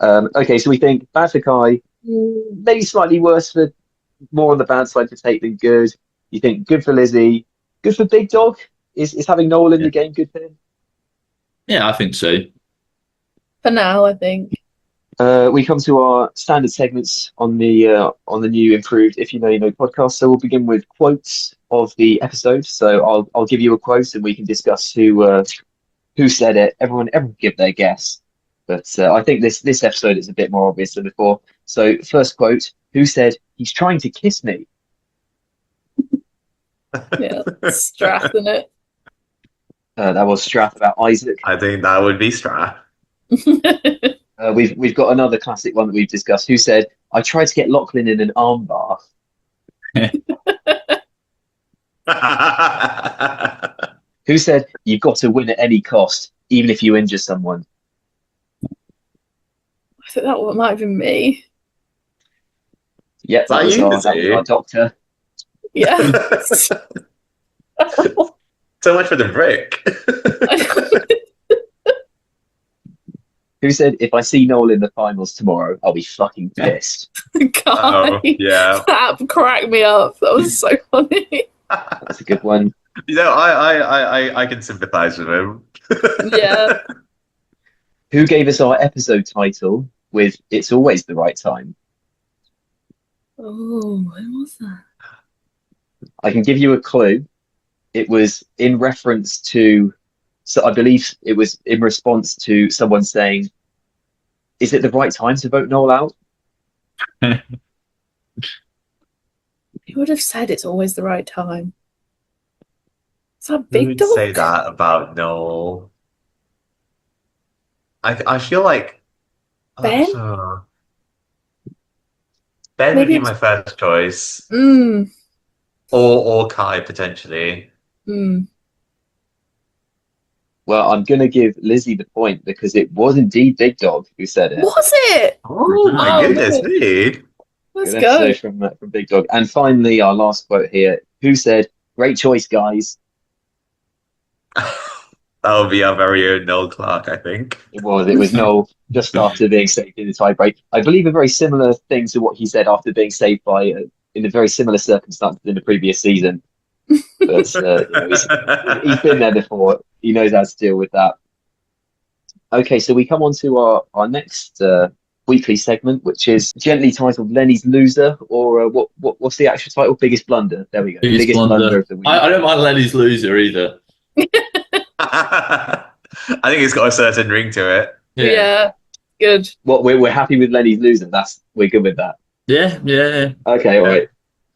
Okay, so we think bad for Kai, maybe slightly worse for, more on the bad side for Tate than good. You think good for Lizzy, good for Big Dog. Is having Noel in the game good for him? Yeah, I think so. For now, I think. We come to our standard segments on the new improved If You Know You Know podcast. So we'll begin with quotes of the episode. So I'll give you a quote and we can discuss who said it. Everyone give their guess. But I think this episode is a bit more obvious than before. So first quote: who said he's trying to kiss me? Yeah, Strath, isn't it? That was Strath about Isaac. I think that would be Strath. We've got another classic one that we've discussed. Who said, I tried to get Lachlan in an armbar? Who said, you've got to win at any cost, even if you injure someone? I think that might have been me. Yep, that was our doctor. Yeah. So much for the brick. Who said, if I see Noel in the finals tomorrow, I'll be fucking pissed? God, yeah. That cracked me up. That was so funny. That's a good one. You know, I can sympathise with him. Yeah. Who gave us our episode title with "It's Always the Right Time"? Oh, when was that? I can give you a clue. It was in reference to, so I believe it was in response to someone saying, is it the right time to vote Noel out? He would have said it's always the right time. Is that Who Big would Dog? say that about Noel? I feel like Ben? Ben would Maybe be my first choice. Mm. Or Kai potentially. Mm. Well, I'm going to give Lizzy the point because it was indeed Big Dog who said it. Was it? Oh my goodness no. me. Let's Good go. episode from Big Dog. And finally, our last quote here. Who said, great choice, guys? That would be our very own Noel Clark, I think. It was Noel just after being saved in the tiebreak. I believe a very similar thing to what he said after being saved by in a very similar circumstances in the previous season. But he's been there before. He knows how to deal with that. Okay, so we come on to our next weekly segment, which is gently titled Lenny's Loser, or what's the actual title? Biggest Blunder. There we go. Biggest blunder of the week. I don't mind Lenny's loser either. I think it's got a certain ring to it. Yeah. Good. What we're happy with Lenny's losing. We're good with that. Yeah. Okay, all Yeah. right.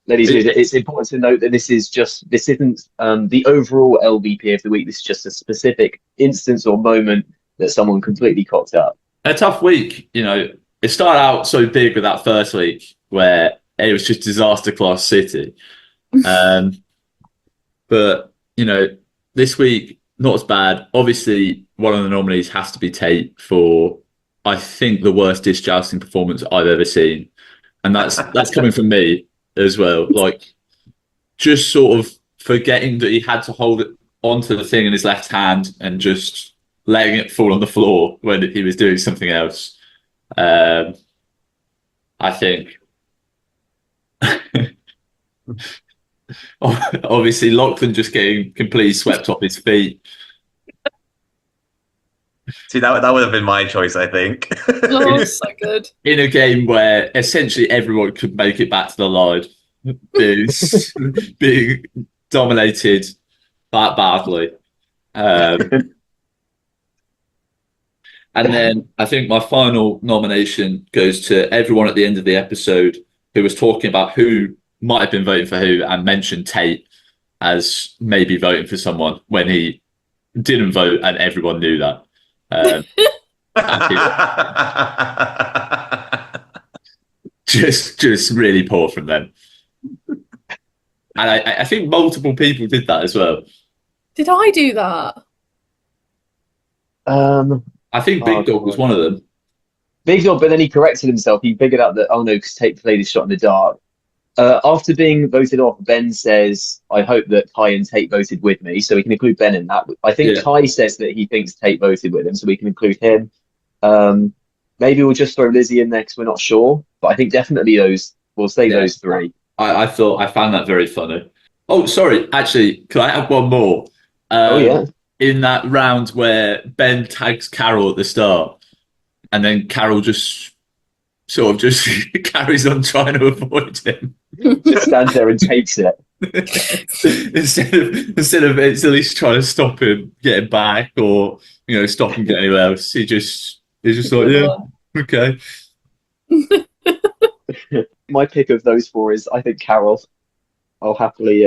Lenny's losing. It's important to note that this isn't the overall LVP of the week. This is just a specific instance or moment that someone completely cocked up. A tough week, you know. It started out so big with that first week where it was just disaster class City. But, you know, this week, not as bad. Obviously, one of the nominees has to be Tate for, I think, the worst disc jousting performance I've ever seen. And that's coming from me as well. Like, just sort of forgetting that he had to hold it onto the thing in his left hand and just letting it fall on the floor when he was doing something else. I think. Obviously, Lachlan just getting completely swept off his feet. See, that would have been my choice, I think. Oh, so good. In a game where essentially everyone could make it back to the line, being dominated that badly. And then I think my final nomination goes to everyone at the end of the episode who was talking about who might have been voting for who and mentioned Tate as maybe voting for someone when he didn't vote and everyone knew that. Just really poor from them. And I think multiple people did that as well. Did I do that? I think Big Dog was one of them. Big Dog, but then he corrected himself. He figured out that, oh no, because Tate played his shot in the dark. After being voted off, Ben says, I hope that Kai and Tate voted with me, so we can include Ben in that. I think Kai says that he thinks Tate voted with him, so we can include him. Maybe we'll just throw Lizzy in there because we're not sure, but I think definitely we'll say those three. I found that very funny. Oh, sorry, actually, can I have one more? Yeah. In that round where Ben tags Carol at the start, and then Carol just sort of just carries on trying to avoid him. Just stands there and takes it. instead of at least trying to stop him getting back or stop him getting anywhere else, he's just like, yeah, okay. My pick of those four is, I think, Carol. I'll happily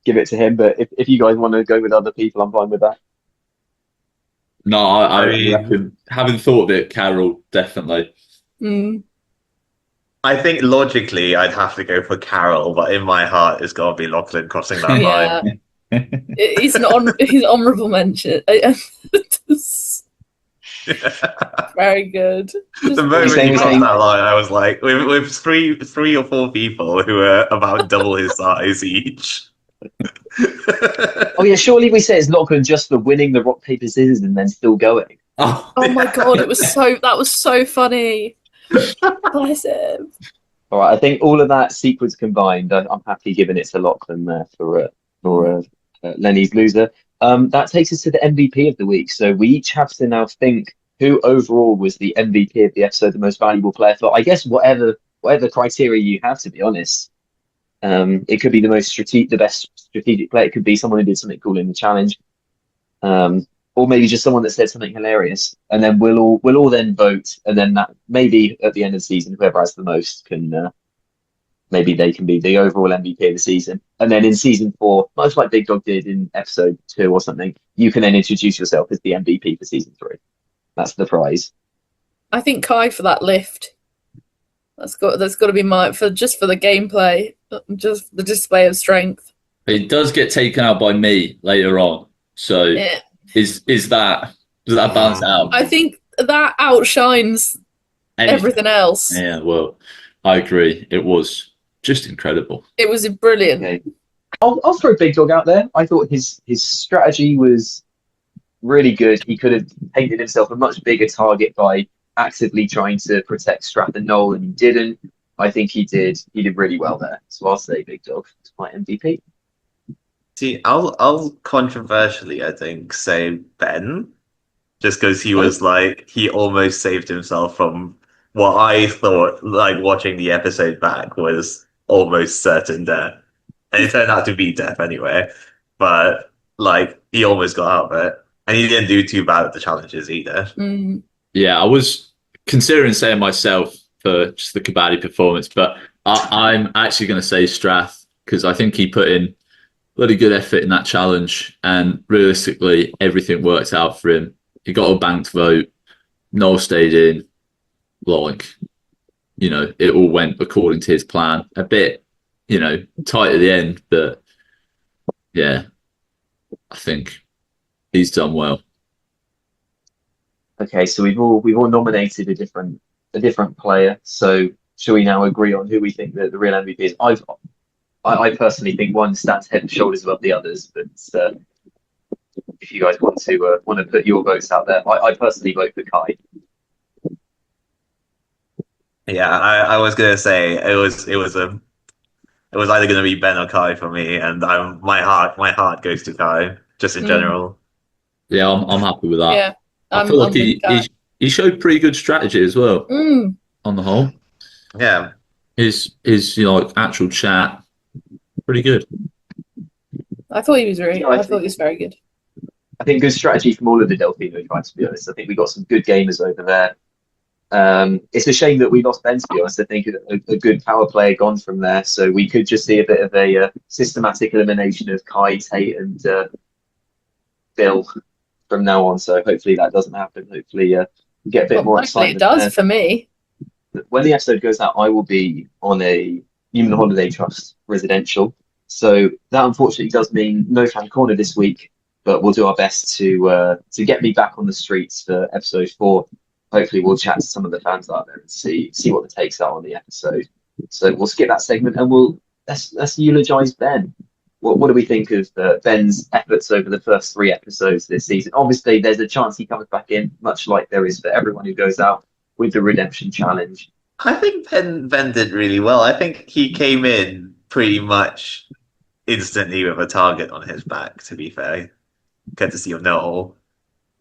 give it to him, but if you guys want to go with other people, I'm fine with that. No, I reckon, having thought of it, Carol, definitely. I think logically I'd have to go for Carol, but in my heart it's got to be Lachlan crossing that line. He's he's honourable mention. Very good. The moment he crossed that line, I was like, with three or four people who are about double his size each. Oh yeah, surely we say it's Lachlan just for winning the rock paper scissors and then still going. Oh my god, that was so funny. Bless him. All right, I think all of that sequence combined, I'm happy giving it to Lachlan there for Lenny's loser. That takes us to the MVP of the week. So we each have to now think who overall was the MVP of the episode, the most valuable player for, I guess, whatever criteria you have, to be honest. It could be the best strategic player. It could be someone who did something cool in the challenge, or maybe just someone that said something hilarious. And then we'll all then vote, and then that maybe at the end of the season, whoever has the most can maybe they can be the overall MVP of the season. And then in season 4, much like Big Dog did in episode 2 or something, you can then introduce yourself as the MVP for season 3. That's the prize. I think Kai for that lift. That's got to be mine for the gameplay, just the display of strength. It does get taken out by me later on. So Yeah. does that balance out? I think that outshines everything else. Yeah, well, I agree. It was just incredible. It was brilliant. Okay. I'll throw Big Dog out there. I thought his strategy was really good. He could have painted himself a much bigger target by actively trying to protect Strath and Noel, and he didn't. I think he did really well there. So I'll say Big Dog is my MVP. See, I'll controversially, I think, say Ben, just because he was like, he almost saved himself from what I thought, like watching the episode back, was almost certain death. And it turned out to be death anyway. But like, he almost got out of it, and he didn't do too bad at the challenges either. Mm. Yeah, I was considering saying myself for just the Kabaddi performance, but I'm actually going to say Strath because I think he put in bloody good effort in that challenge, and realistically, everything worked out for him. He got a banked vote. Noel stayed in. Like, it all went according to his plan. A bit, tight at the end, but yeah, I think he's done well. Okay, so we've all nominated a different player. So shall we now agree on who we think the real MVP is? I personally think one stands head and shoulders above the others, but if you guys want to put your votes out there, I personally vote for Kai. Yeah, I was gonna say it was either gonna be Ben or Kai for me, and my heart goes to Kai just in general. Yeah, I'm happy with that. Yeah, I feel like I'm with Kai. he showed pretty good strategy as well on the whole. Yeah, His actual chat, pretty good. I thought he was very. Yeah, I I thought he was very good. I think good strategy from all of the Delfino tribes, to be honest. I think we got some good gamers over there. It's a shame that we lost Ben, to be honest. I think a good power player gone from there, so we could just see a bit of a systematic elimination of Kai, Tate, and Bill from now on. So hopefully that doesn't happen. Hopefully we get a bit Well, more hopefully excitement. it does for me. When the episode goes out, I will be on a Human Holiday Trust residential. So that unfortunately does mean no fan corner this week, but we'll do our best to get me back on the streets for episode 4. Hopefully we'll chat to some of the fans out there and see what the takes are on the episode. So we'll skip that segment and let's eulogize Ben. What do we think of Ben's efforts over the first 3 episodes this season? Obviously, there's a chance he comes back in, much like there is for everyone who goes out with the redemption challenge. I think Ben did really well. I think he came in pretty much instantly with a target on his back. To be fair, courtesy of Noel.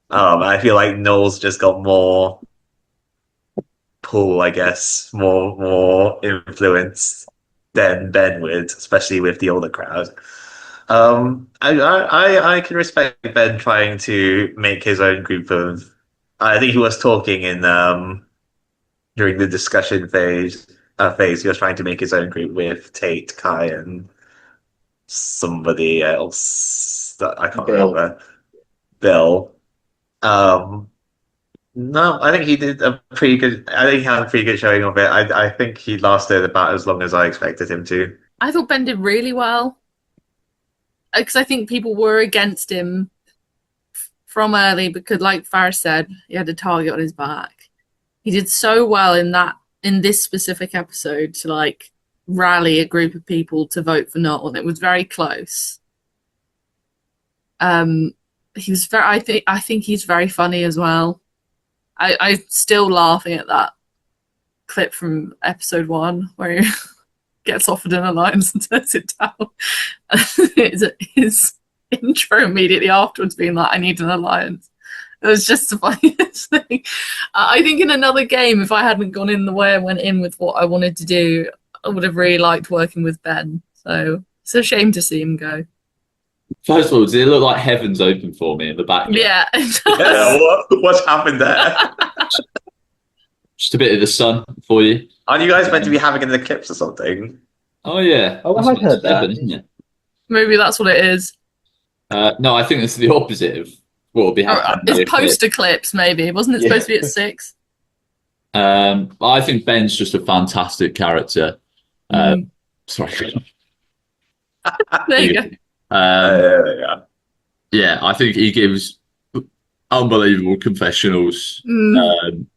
I feel like Noel's just got more pull, I guess, more influence than Ben would, especially with the older crowd. I can respect Ben trying to make his own group of. I think he was talking in during the discussion phase. He was trying to make his own group with Tate, Kai, and somebody else that I can't remember. Bill. No, I think he did a pretty good. I think he had a pretty good showing of it. I think he lasted about as long as I expected him to. I thought Ben did really well because I think people were against him from early because, like Faris said, he had a target on his back. He did so well in this specific episode to rally a group of people to vote for Noel, and it was very close. He was very. I think he's very funny as well. I'm still laughing at that clip from episode 1 where he gets offered an alliance and turns it down. His intro immediately afterwards being like, "I need an alliance." It was just the funniest thing. I think in another game, if I hadn't gone in the way I went in with what I wanted to do, I would have really liked working with Ben. So it's a shame to see him go. First of all, does it look like heaven's open for me in the background? Yeah, it does. Yeah, what's happened there? Just a bit of the sun for you. Aren't you guys meant to be having an eclipse or something? Oh yeah. Oh, That's I've what's heard that. heaven, isn't it? Maybe that's what it is. No, I think it's the opposite of what will be happening. It's post eclipse, maybe. Wasn't it supposed to be at 6? I think Ben's just a fantastic character. Sorry. There you go. Yeah, I think he gives unbelievable confessionals.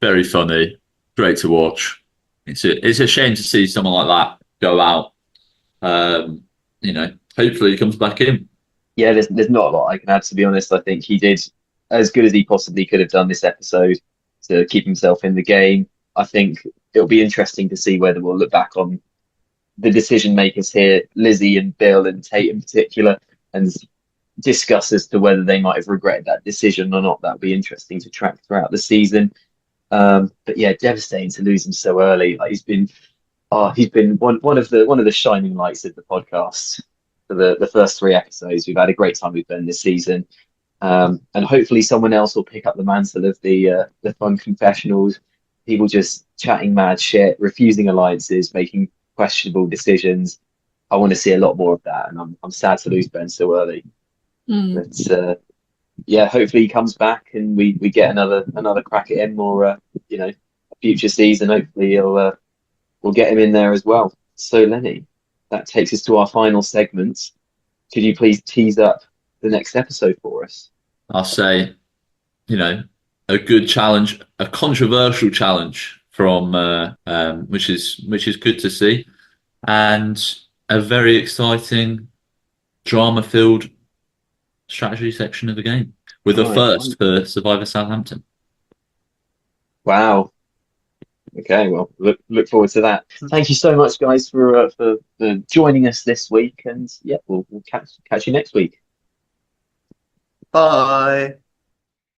Very funny, great to watch. It's a shame to see someone like that go out. Hopefully he comes back in. Yeah, there's not a lot I can add, to be honest. I think he did as good as he possibly could have done this episode to keep himself in the game. I think it'll be interesting to see whether we'll look back on the decision makers here, Lizzy and Bill and Tate in particular, and discuss as to whether they might have regretted that decision or not. That'll be interesting to track throughout the season. But yeah, devastating to lose him so early. He's been one of the shining lights of the podcast for the first 3 episodes. We've had a great time with Ben this season. And hopefully someone else will pick up the mantle of the fun confessionals, people just chatting mad shit, refusing alliances, making questionable decisions. I want to see a lot more of that, and I'm sad to lose Ben so early. But yeah, hopefully he comes back and we get another crack at him, or a future season. Hopefully we'll get him in there as well. So Lenny, that takes us to our final segment. Could you please tease up the next episode for us? I'll say, a good challenge, a controversial challenge from which is good to see, and a very exciting, drama-filled strategy section of the game with a first for Survivor Southampton. Wow. Okay, well, look forward to that. Thank you so much, guys, for joining us this week, and yeah, we'll catch you next week. Bye.